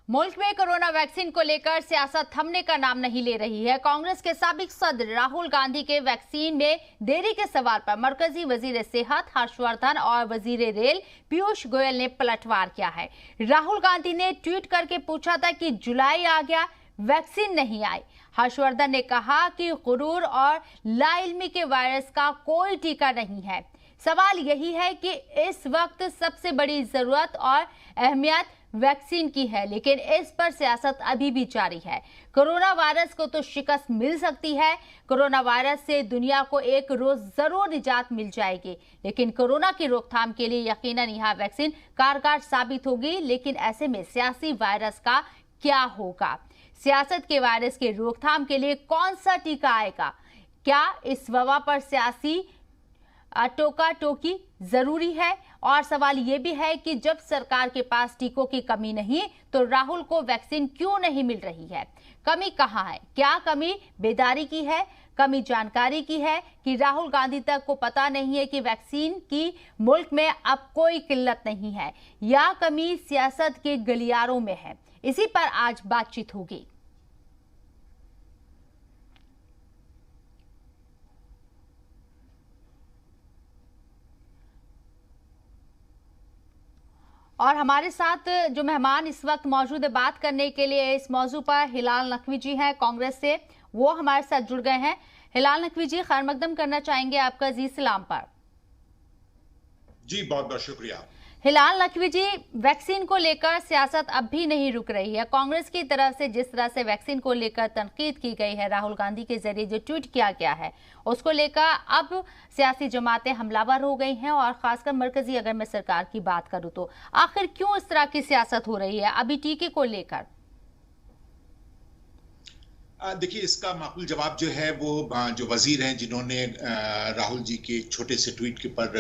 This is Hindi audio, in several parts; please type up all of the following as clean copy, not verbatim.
मुल्क में कोरोना वैक्सीन को लेकर सियासत थमने का नाम नहीं ले रही है। कांग्रेस के साबिक सदर राहुल गांधी के वैक्सीन में देरी के सवाल पर मरकजी वजीर सेहत हर्षवर्धन और वजीर रेल पीयूष गोयल ने पलटवार किया है। राहुल गांधी ने ट्वीट करके पूछा था कि जुलाई आ गया, वैक्सीन नहीं आई। हर्षवर्धन ने कहा कि गुरूर और लाइल्मी के वायरस का कोई टीका नहीं है। सवाल यही है कि इस वक्त सबसे बड़ी जरूरत और अहमियत वैक्सीन की है, लेकिन इस पर सियासत अभी भी जारी है। कोरोना वायरस को तो शिकस्त मिल सकती है, कोरोना वायरस से दुनिया को एक रोज जरूर निजात मिल जाएगी, लेकिन कोरोना की रोकथाम के लिए यकीनन यह वैक्सीन कारगर साबित होगी। लेकिन ऐसे में सियासी वायरस का क्या होगा? सियासत के वायरस के रोकथाम के लिए कौन सा टीका आएगा? क्या इस वबा पर सियासी टोका टोकी जरूरी है? और सवाल यह भी है कि जब सरकार के पास टीकों की कमी नहीं तो राहुल को वैक्सीन क्यों नहीं मिल रही है? कमी कहां है? क्या कमी बेदारी की है, कमी जानकारी की है, कि राहुल गांधी तक को पता नहीं है कि वैक्सीन की मुल्क में अब कोई किल्लत नहीं है, या कमी सियासत के गलियारों में है? इसी पर आज बातचीत होगी। और हमारे साथ जो मेहमान इस वक्त मौजूद है बात करने के लिए इस मौजू पर, हिलाल नकवी जी हैं कांग्रेस से, वो हमारे साथ जुड़ गए हैं। हिलाल नकवी जी, खैर मकदम करना चाहेंगे आपका जी सलाम पर। जी बहुत बहुत शुक्रिया। हिलाल नकवी जी, वैक्सीन को लेकर सियासत अब भी नहीं रुक रही है। कांग्रेस की तरफ से जिस तरह से वैक्सीन को लेकर तनकीद की गई है, राहुल गांधी के जरिए जो ट्वीट किया गया है, उसको लेकर अब सियासी जमातें हमलावर हो गई हैं, और खासकर मरकजी अगर मैं सरकार की बात करूं तो आखिर क्यों इस तरह की सियासत हो रही है अभी टीके को लेकर? देखिए, इसका माकूल जवाब जो है वो जो वजीर हैं जिन्होंने राहुल जी के छोटे से ट्वीट के पर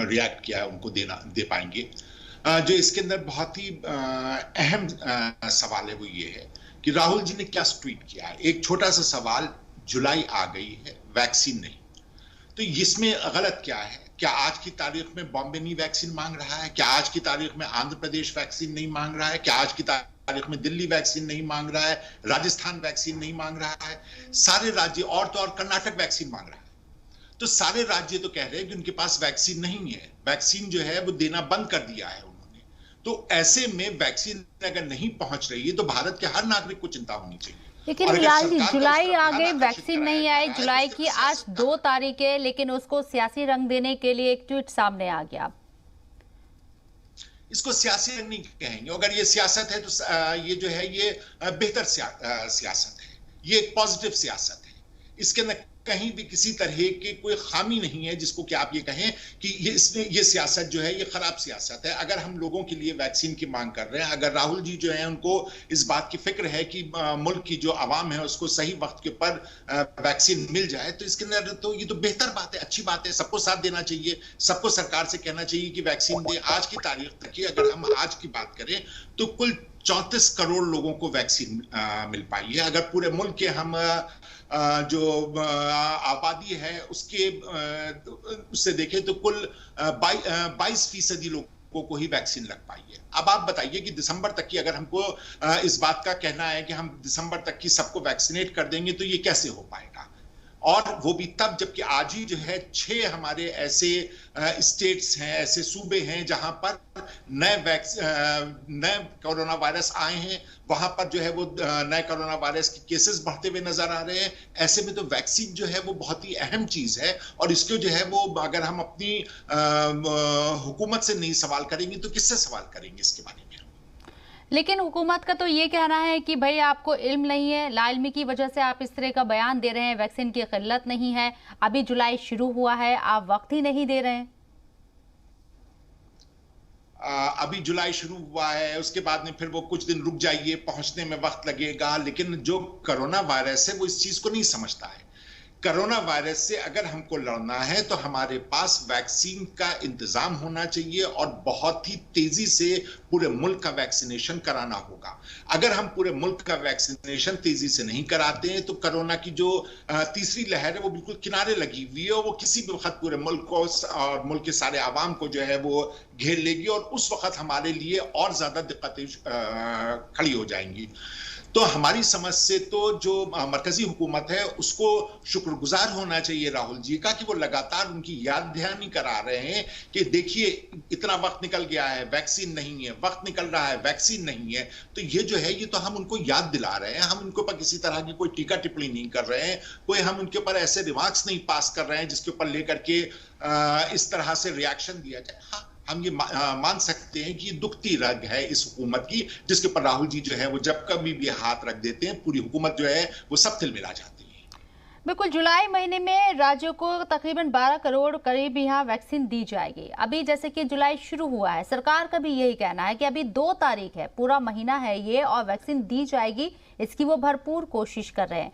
रिएक्ट किया है उनको दे पाएंगे। जो इसके अंदर बहुत ही अहम सवाल है वो ये है कि राहुल जी ने क्या ट्वीट किया है। एक छोटा सा सवाल, जुलाई आ गई है, वैक्सीन नहीं, तो इसमें गलत क्या है? क्या आज की तारीख में बॉम्बे नहीं वैक्सीन मांग रहा है? क्या आज की तारीख में आंध्र प्रदेश वैक्सीन नहीं मांग रहा है? क्या आज की तारीख में दिल्ली वैक्सीन नहीं मांग रहा है? राजस्थान वैक्सीन नहीं मांग रहा है? सारे राज्य, और तो और कर्नाटक वैक्सीन मांग रहा है। तो सारे राज्य तो कह रहे हैं कि उनके पास वैक्सीन नहीं है, वैक्सीन जो है वो देना बंद कर दिया है उन्होंने। तो ऐसे में वैक्सीन अगर नहीं पहुंच रही है तो भारत के हर नागरिक को चिंता होनी चाहिए। लेकिन हिलाल जी, जुलाई आ गई, वैक्सीन नहीं आई। जुलाई की आज 2 तारीख है, लेकिन उसको सियासी रंग देने के लिए एक ट्वीट सामने आ गया। इसको सियासी रंग नहीं कहेंगे। अगर ये सियासत है तो ये जो है ये बेहतर सियासत है, ये एक पॉजिटिव सियासत है। इसके अंदर कहीं भी किसी तरह की कोई खामी नहीं है जिसको कि आप ये कहें कि ये सियासत जो है ये खराब सियासत है। अगर हम लोगों के लिए वैक्सीन की मांग कर रहे हैं, अगर राहुल जी जो है उनको इस बात की फिक्र है कि मुल्क की जो आवाम है उसको सही वक्त के ऊपर वैक्सीन मिल जाए, तो इसके अंदर तो ये तो बेहतर बात है, अच्छी बात है। सबको साथ देना चाहिए, सबको सरकार से कहना चाहिए कि वैक्सीन दे। आज की तारीख तक की अगर हम आज की बात करें तो कुल 34 करोड़ लोगों को वैक्सीन मिल पाई है। अगर पूरे मुल्क के हम जो आबादी है उससे देखें तो कुल 22% लोगों को ही वैक्सीन लग पाई है। अब आप बताइए कि दिसंबर तक की अगर हमको इस बात का कहना है कि हम दिसंबर तक की सबको वैक्सीनेट कर देंगे तो ये कैसे हो पाएगा? और वो भी तब जबकि आज ही जो है 6 हमारे ऐसे स्टेट्स हैं, ऐसे सूबे हैं जहां पर नए कोरोना वायरस आए हैं। वहां पर जो है वो नए कोरोना वायरस के केसेस बढ़ते हुए नजर आ रहे हैं। ऐसे में तो वैक्सीन जो है वो बहुत ही अहम चीज है, और इसको जो है वो अगर हम अपनी हुकूमत से नहीं सवाल करेंगे तो किससे सवाल करेंगे इसके बारे में? लेकिन हुकूमत का तो ये कहना है कि भाई आपको इल्म नहीं है, लाइल्मी की वजह से आप इस तरह का बयान दे रहे हैं, वैक्सीन की किल्लत नहीं है, अभी जुलाई शुरू हुआ है, आप वक्त ही नहीं दे रहे हैं। अभी जुलाई शुरू हुआ है, उसके बाद में फिर वो कुछ दिन रुक जाइए, पहुंचने में वक्त लगेगा। लेकिन जो कोरोना वायरस है वो इस चीज को नहीं समझता है कोरोना वायरस से अगर हमको लड़ना है तो हमारे पास वैक्सीन का इंतजाम होना चाहिए और बहुत ही तेजी से पूरे मुल्क का वैक्सीनेशन कराना होगा। अगर हम पूरे मुल्क का वैक्सीनेशन तेजी से नहीं कराते हैं तो कोरोना की जो तीसरी लहर है वो बिल्कुल किनारे लगी हुई है और वो किसी भी वक्त पूरे मुल्क को और मुल्क के सारे आवाम को जो है वो घेर लेगी और उस वक्त हमारे लिए और ज्यादा दिक्कतें खड़ी हो जाएंगी। तो हमारी समझ से तो जो मरकजी हुकूमत है उसको शुक्रगुजार होना चाहिए राहुल जी का कि वो लगातार उनकी याद दहानी करा रहे हैं कि देखिए इतना वक्त निकल गया है, वैक्सीन नहीं है, वक्त निकल रहा है, वैक्सीन नहीं है। तो ये जो है ये तो हम उनको याद दिला रहे हैं, हम उनके ऊपर किसी तरह की कोई टीका टिप्पणी नहीं कर रहे हैं, कोई हम उनके ऊपर ऐसे रिमार्क्स नहीं पास कर रहे हैं जिसके ऊपर लेकर के इस तरह से रिएक्शन दिया जाए। हाँ, हम ये मान सकते हैं कि दुखती रग है इस हुकूमत की, जिसके ऊपर राहुल जी जो है वो जब कभी भी हाथ रख देते हैं पूरी हुकूमत जो है वो सब तिलमिला जाती है। बिल्कुल, जुलाई महीने में राज्यों को तकरीबन 12 करोड़ करीब यहाँ वैक्सीन दी जाएगी। अभी जैसे कि जुलाई शुरू हुआ है, सरकार का भी यही कहना है कि अभी 2 तारीख है, पूरा महीना है ये और वैक्सीन दी जाएगी, इसकी वो भरपूर कोशिश कर रहे हैं।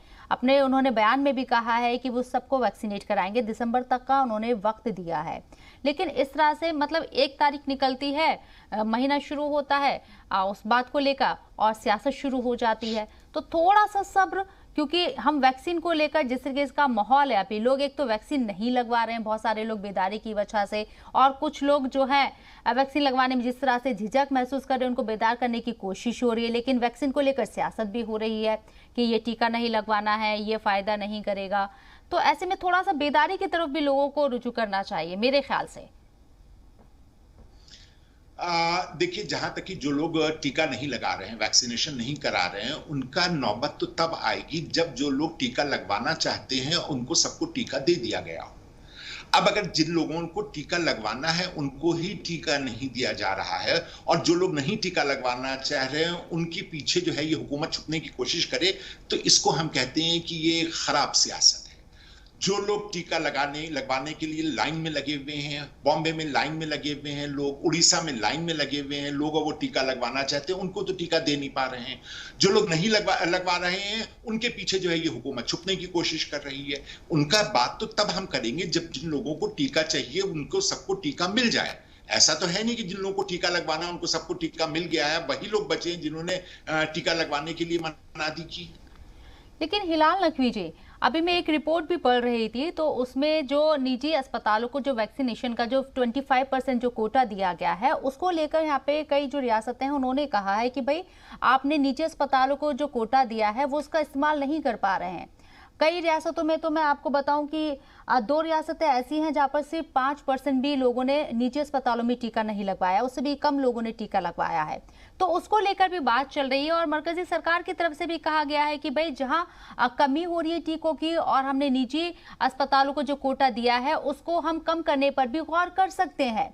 उन्होंने बयान में भी कहा है कि वो सबको वैक्सीनेट कराएंगे, दिसंबर तक का उन्होंने वक्त दिया है। लेकिन इस तरह से मतलब 1 तारीख निकलती है, महीना शुरू होता है, उस बात को लेकर और सियासत शुरू हो जाती है। तो थोड़ा सा सब्र, क्योंकि हम वैक्सीन को लेकर जिस तरीके का माहौल है, अभी लोग एक तो वैक्सीन नहीं लगवा रहे हैं, बहुत सारे लोग बेदारी की वजह से, और कुछ लोग जो हैं वैक्सीन लगवाने में जिस तरह से झिझक महसूस कर रहे हैं उनको बेदार करने की कोशिश हो रही है। लेकिन वैक्सीन को लेकर सियासत भी हो रही है कि ये टीका नहीं लगवाना है, ये फायदा नहीं करेगा। तो ऐसे में थोड़ा सा बेदारी की तरफ भी लोगों को रुजू करना चाहिए मेरे ख्याल से। देखिए, जहां तक कि जो लोग टीका नहीं लगा रहे हैं, वैक्सीनेशन नहीं करा रहे हैं, उनका नौबत तो तब आएगी जब जो लोग टीका लगवाना चाहते हैं उनको सबको टीका दे दिया गया हो। अब अगर जिन लोगों को टीका लगवाना है उनको ही टीका नहीं दिया जा रहा है और जो लोग नहीं टीका लगवाना चाह रहे हैं उनके पीछे जो है ये हुकूमत छुपने की कोशिश करे, तो इसको हम कहते हैं कि ये खराब सियासत है। जो लोग टीका लगवाने के लिए लाइन में लगे हुए हैं, बॉम्बे में लाइन में लगे हुए हैं लोग, उड़ीसा में लाइन में लगे हुए हैं लोग, और वो टीका लगवाना चाहते हैं, उनको तो टीका दे नहीं पा रहे हैं। जो लोग नहीं लगवा रहे हैं उनके पीछे जो है ये हुकूमत छुपने की कोशिश कर रही है। उनका बात तो तब हम करेंगे जब जिन लोगों को टीका चाहिए उनको सबको टीका मिल जाए। ऐसा तो है नहीं कि जिन लोगों को टीका लगवाना उनको सबको टीका मिल गया है, वही लोग बचे जिन्होंने टीका लगवाने के लिए मनादी की। लेकिन हिलाल नकवी जी, अभी मैं एक रिपोर्ट भी पढ़ रही थी, तो उसमें जो निजी अस्पतालों को जो वैक्सीनेशन का जो 25% जो कोटा दिया गया है उसको लेकर यहाँ पे कई जो रियासतें हैं उन्होंने कहा है कि भाई आपने निजी अस्पतालों को जो कोटा दिया है वो उसका इस्तेमाल नहीं कर पा रहे हैं। कई रियासतों में तो मैं आपको बताऊं कि 2 रियासतें ऐसी हैं जहां पर सिर्फ 5% भी लोगों ने निजी अस्पतालों में टीका नहीं लगवाया, उससे भी कम लोगों ने टीका लगवाया है। तो उसको लेकर भी बात चल रही है और मरकजी सरकार की तरफ से भी कहा गया है कि भाई जहां कमी हो रही है टीकों की और हमने निजी अस्पतालों को जो कोटा दिया है उसको हम कम करने पर भी गौर कर सकते हैं।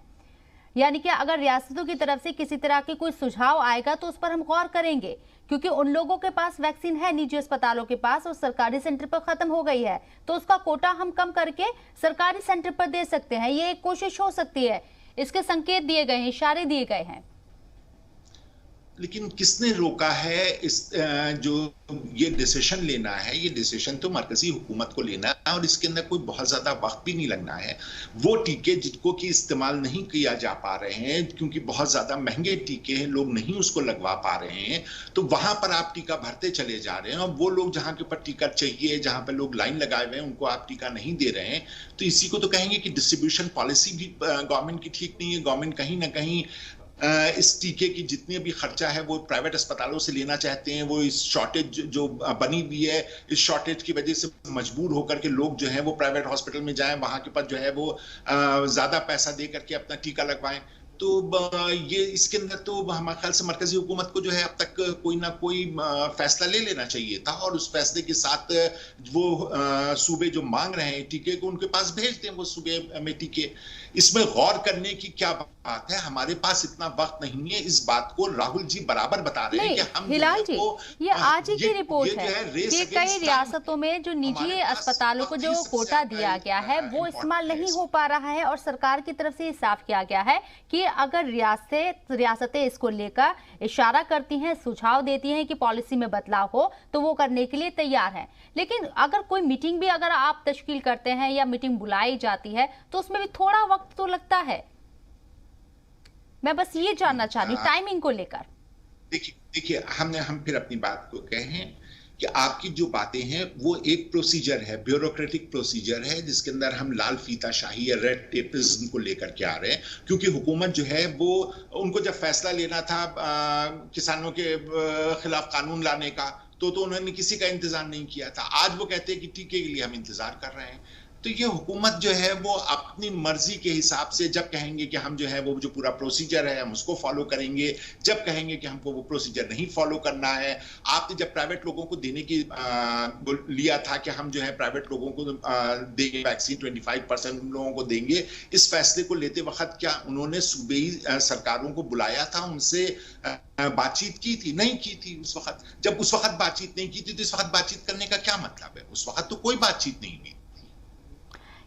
यानी कि अगर रियासतों की तरफ से किसी तरह के कोई सुझाव आएगा तो उस पर हम गौर करेंगे, क्योंकि उन लोगों के पास वैक्सीन है निजी अस्पतालों के पास और सरकारी सेंटर पर खत्म हो गई है, तो उसका कोटा हम कम करके सरकारी सेंटर पर दे सकते हैं। ये एक कोशिश हो सकती है, इसके संकेत दिए गए हैं, इशारे दिए गए हैं। लेकिन किसने रोका है इस जो ये डिसीजन लेना है? ये डिसीजन तो मरकजी हुकूमत को लेना है और इसके अंदर कोई बहुत ज्यादा वक्त भी नहीं लगना है। वो टीके जिनको कि इस्तेमाल नहीं किया जा पा रहे हैं क्योंकि बहुत ज्यादा महंगे टीके हैं, लोग नहीं उसको लगवा पा रहे हैं, तो वहां पर आप टीका भरते चले जा रहे हैं और वो लोग जहां के ऊपर टीका चाहिए, जहां पर लोग लाइन लगाए हुए हैं, उनको आप टीका नहीं दे रहे हैं। तो इसी को तो कहेंगे कि डिस्ट्रीब्यूशन पॉलिसी भी गवर्नमेंट की ठीक नहीं है। गवर्नमेंट कहीं ना कहीं इस टीके की जितनी भी खर्चा है वो प्राइवेट अस्पतालों से लेना चाहते हैं। वो इस शॉर्टेज जो बनी हुई है, इस शॉर्टेज की वजह से मजबूर होकर के लोग जो है वो प्राइवेट हॉस्पिटल में जाएं, वहां के पास जो है वो ज्यादा पैसा दे करके अपना टीका लगवाएं। तो ये इसके अंदर तो हमारे ख्याल से मरकजी हुकूमत को जो है अब तक कोई ना कोई फैसला ले लेना चाहिए था और उस फैसले के साथ वो सूबे जो मांग रहे हैं टीके को उनके पास भेज दें, वो सूबे में टीके। इसमें गौर करने की क्या बात है, हमारे पास इतना वक्त नहीं है। इस बात को राहुल जी बराबर बता रहे हैं कि हम हिलाल जी, ये आज ही की रिपोर्ट ये है कि कई रियासतों में जो निजी अस्पतालों को जो कोटा दिया गया है वो इस्तेमाल नहीं हो पा रहा है, और सरकार की तरफ से साफ किया गया है कि अगर रियासतें इसको लेकर इशारा करती हैं, सुझाव देती हैं कि पॉलिसी में बदलाव हो, तो वो करने के लिए तैयार है। लेकिन अगर कोई मीटिंग भी अगर आप तश्कील करते हैं या मीटिंग बुलाई जाती है तो उसमें भी थोड़ा वक्त तो लगता है। मैं बस ये जानना चाह रही हूँ टाइमिंग को लेकर। देखिए हम फिर अपनी बात को कहें कि आपकी जो बातें हैं वो एक प्रोसीजर है, ब्यूरोक्रेटिक प्रोसीजर है, जिसके अंदर हम लाल फीताशाही या रेड टेपिज्म को लेकर के आ रहे हैं। क्योंकि हुकूमत जो है वो, उनको जब फैसला लेना था किसानों के खिलाफ कानून लाने का, तो उन्होंने किसी का इंतजार नहीं किया था। आज वो कहते हैं कि टीके के लिए हम इंतजार कर रहे हैं। तो ये हुकूमत जो है वो अपनी मर्जी के हिसाब से जब कहेंगे कि हम जो है वो जो पूरा प्रोसीजर है हम उसको फॉलो करेंगे, जब कहेंगे कि हमको वो प्रोसीजर नहीं फॉलो करना है। आपने जब प्राइवेट लोगों को देने की लिया था कि हम जो है प्राइवेट लोगों को देंगे वैक्सीन, 25% लोगों को देंगे, इस फैसले को लेते वक्त क्या उन्होंने सूबाई सरकारों को बुलाया था, उनसे बातचीत की थी? नहीं की थी। उस वक्त जब उस वक्त बातचीत नहीं की थी तो इस वक्त बातचीत करने का क्या मतलब है? उस वक्त तो कोई बातचीत नहीं हुई।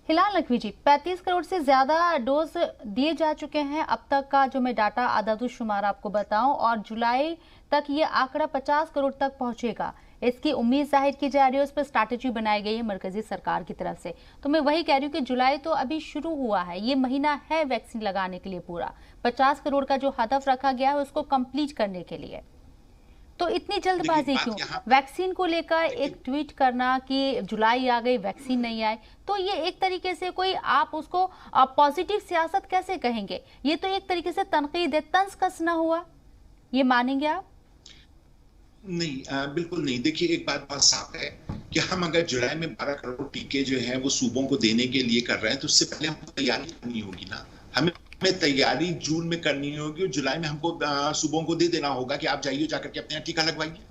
हिलाल नकवी जी, 35 करोड़ से ज्यादा डोज दिए जा चुके हैं अब तक का जो मैं डाटा आदादुशुमार आपको बताऊं, और जुलाई तक ये आंकड़ा 50 करोड़ तक पहुंचेगा। इसकी उम्मीद जाहिर की जा रही है, उस पर स्ट्रैटेजी बनाई गई है मरकजी सरकार की तरफ से। तो मैं वही कह रही हूँ कि जुलाई तो अभी शुरू हुआ है, ये महीना है वैक्सीन लगाने के लिए पूरा। 50 करोड़ का जो हदफ रखा गया है उसको कंप्लीट करने के लिए, तो इतनी जल्दबाजी क्यों? वैक्सीन को लेकर एक ट्वीट करना कि जुलाई आ गई वैक्सीन नहीं आए, तो ये एक तरीके से कोई, आप उसको पॉजिटिव सियासत कैसे कहेंगे? ये तो एक तरीके से तनकीद है, तंज कसना हुआ। ये मानेंगे आप? नहीं, बिल्कुल नहीं। देखिए, एक बात बहुत साफ है कि हम अगर जुलाई में 12 करोड़ टीके जो है वो सूबों को देने के लिए कर रहे हैं, तो उससे पहले हमको तैयारी करनी होगी ना। हमें तैयारी जून में करनी होगी और जुलाई में हमको सूबों को दे देना होगा कि आप जाइए जाकर के अपने यहाँ टीका लगवाइए।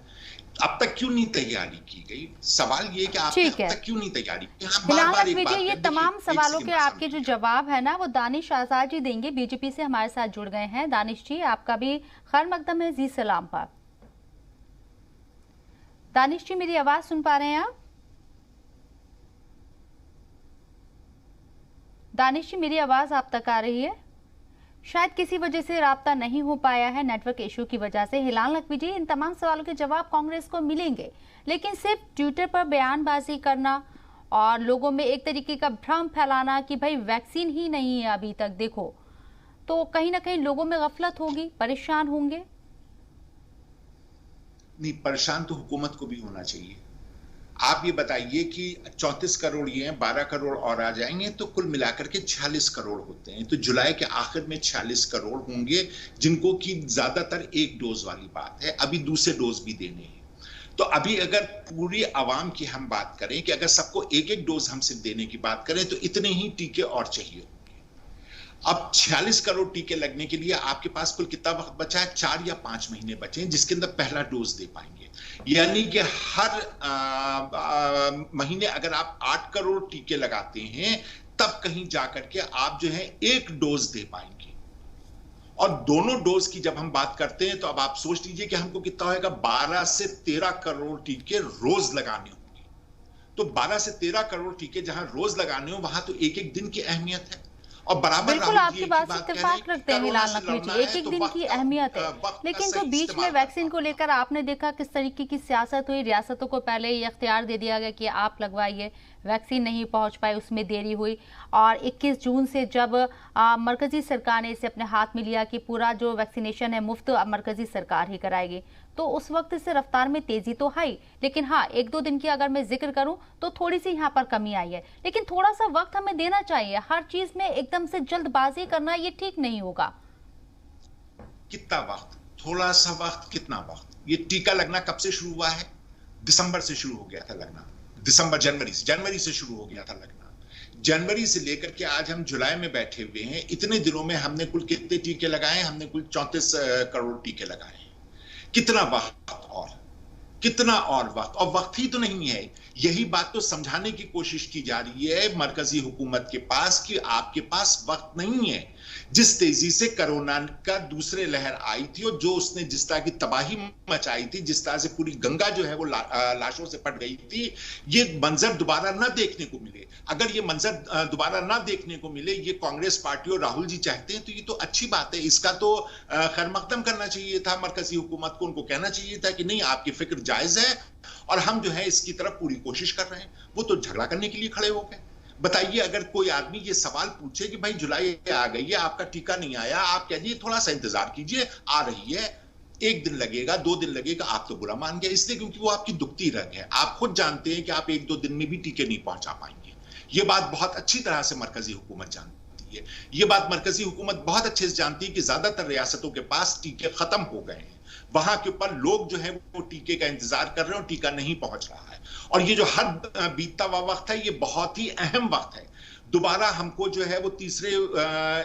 अब तक क्यों नहीं तैयारी की गई? सवाल ये कि आपने अब तक क्यों नहीं तैयारी की? ये तमाम सवालों के आपके जो जवाब है ना वो दानिश आजाद जी देंगे, बीजेपी से हमारे साथ जुड़ गए हैं। दानिश जी, आपका भी खैर मकदम है जी सलाम पर। दानिश जी, मेरी आवाज सुन पा रहे हैं आप? दानिश जी, मेरी आवाज आप तक आ रही है? शायद किसी वजह से राब्ता नहीं हो पाया है, नेटवर्क इशू की वजह से। हिलाल नकवी जी, इन तमाम सवालों के जवाब कांग्रेस को मिलेंगे, लेकिन सिर्फ ट्विटर पर बयानबाजी करना और लोगों में एक तरीके का भ्रम फैलाना कि भाई वैक्सीन ही नहीं है अभी तक, देखो, तो कहीं ना कहीं लोगों में गफलत होगी, परेशान होंगे। नहीं, परेशान तो हुकूमत को भी होना चाहिए। आप ये बताइए कि 34 करोड़ ये हैं, 12 करोड़ और आ जाएंगे तो कुल मिलाकर के 46 करोड़ होते हैं। तो जुलाई के आखिर में 46 करोड़ होंगे जिनको कि ज्यादातर एक डोज वाली बात है, अभी दूसरे डोज भी देने हैं। तो अभी अगर पूरी आवाम की हम बात करें कि अगर सबको एक एक डोज हम सिर्फ देने की बात करें तो इतने ही टीके और चाहिए होंगे। अब 46 करोड़ टीके लगने के लिए आपके पास कुल कितना वक्त बचा है? 4 या 5 महीने बचे हैं, जिसके अंदर पहला डोज दे पाएंगे। यानी कि हर महीने अगर आप 8 करोड़ टीके लगाते हैं तब कहीं जाकर के आप जो है एक डोज दे पाएंगे। और दोनों डोज की जब हम बात करते हैं तो अब आप सोच लीजिए कि हमको कितना होगा, 12 से 13 करोड़ टीके रोज लगाने होंगे। तो 12 से 13 करोड़ टीके जहां रोज लगाने हो वहां तो एक एक दिन की अहमियत है। और बराबर बिल्कुल आपकी बात से इत्तेफाक रखते हैं हिलाल नकवी जी, एक एक दिन की अहमियत है। लेकिन जो बीच में वैक्सीन को लेकर आपने देखा किस तरीके की सियासत हुई, रियासतों को पहले ये इख्तियार दे दिया गया कि आप लगवाइए, वैक्सीन नहीं पहुंच पाई, उसमें देरी हुई, और 21 जून से जब मरकजी सरकार ने इसे अपने हाथ में लिया कि पूरा जो वैक्सीनेशन है मुफ्त मरकजी सरकार ही कराएगी, तो उस वक्त से रफ्तार में तेजी तो आई। लेकिन हाँ, 1-2 दिन की अगर मैं जिक्र करूं तो थोड़ी सी यहाँ पर कमी आई है। लेकिन थोड़ा सा वक्त हमें देना चाहिए, हर चीज में एकदम से जल्दबाजी करना ये ठीक नहीं होगा। कितना वक्त? थोड़ा सा वक्त? कितना वक्त? ये टीका लगना कब से शुरू हुआ है? दिसंबर से शुरू हो गया था लगना। जनवरी से शुरू हो गया था लगना। जनवरी से लेकर के आज हम जुलाई में बैठे हुए हैं। इतने दिनों में हमने कुल कितने टीके लगाए? हमने कुल 34 करोड़ टीके लगाए। कितना वक्त और कितना और वक्त? और वक्त ही तो नहीं है। यही बात तो समझाने की कोशिश की जा रही है मरकजी हुकूमत के पास कि आपके पास वक्त नहीं है। जिस तेजी से कोरोना का दूसरे लहर आई थी और जो उसने जिस तरह की तबाही मचाई थी, जिस तरह से पूरी गंगा जो है वो लाशों से पट गई थी, ये मंजर दोबारा ना देखने को मिले। अगर ये मंजर दोबारा ना देखने को मिले, ये कांग्रेस पार्टी और राहुल जी चाहते हैं तो ये तो अच्छी बात है। इसका तो खैर मकदम करना चाहिए था मरकजी हुकूमत को, उनको कहना चाहिए था कि नहीं, आपकी फिक्र जायज है और हम जो है इसकी तरफ पूरी कोशिश कर रहे हैं। वो तो झगड़ा करने के लिए खड़े हो गए। बताइए, अगर कोई आदमी ये सवाल पूछे कि भाई जुलाई आ गई है, आपका टीका नहीं आया, आप कह दीजिए थोड़ा सा इंतजार कीजिए, आ रही है, 1 दिन लगेगा, 2 दिन लगेगा, आप तो बुरा मान गए, इसलिए क्योंकि वो आपकी दुखती रग है। आप खुद जानते हैं कि आप 1-2 दिन में भी टीके नहीं पहुंचा पाएंगे। ये बात बहुत अच्छी तरह से मरकजी हुकूमत जानती है। ये बात मरकजी हुकूमत बहुत अच्छे से जानती है कि ज्यादातर रियासतों के पास टीके खत्म हो गए हैं। वहां के ऊपर लोग जो है वो टीके का इंतजार कर रहे हैं और टीका नहीं पहुंच रहा है। और ये जो हद बीतता हुआ वक्त है, ये बहुत ही अहम वक्त है। दोबारा हमको जो है वो तीसरे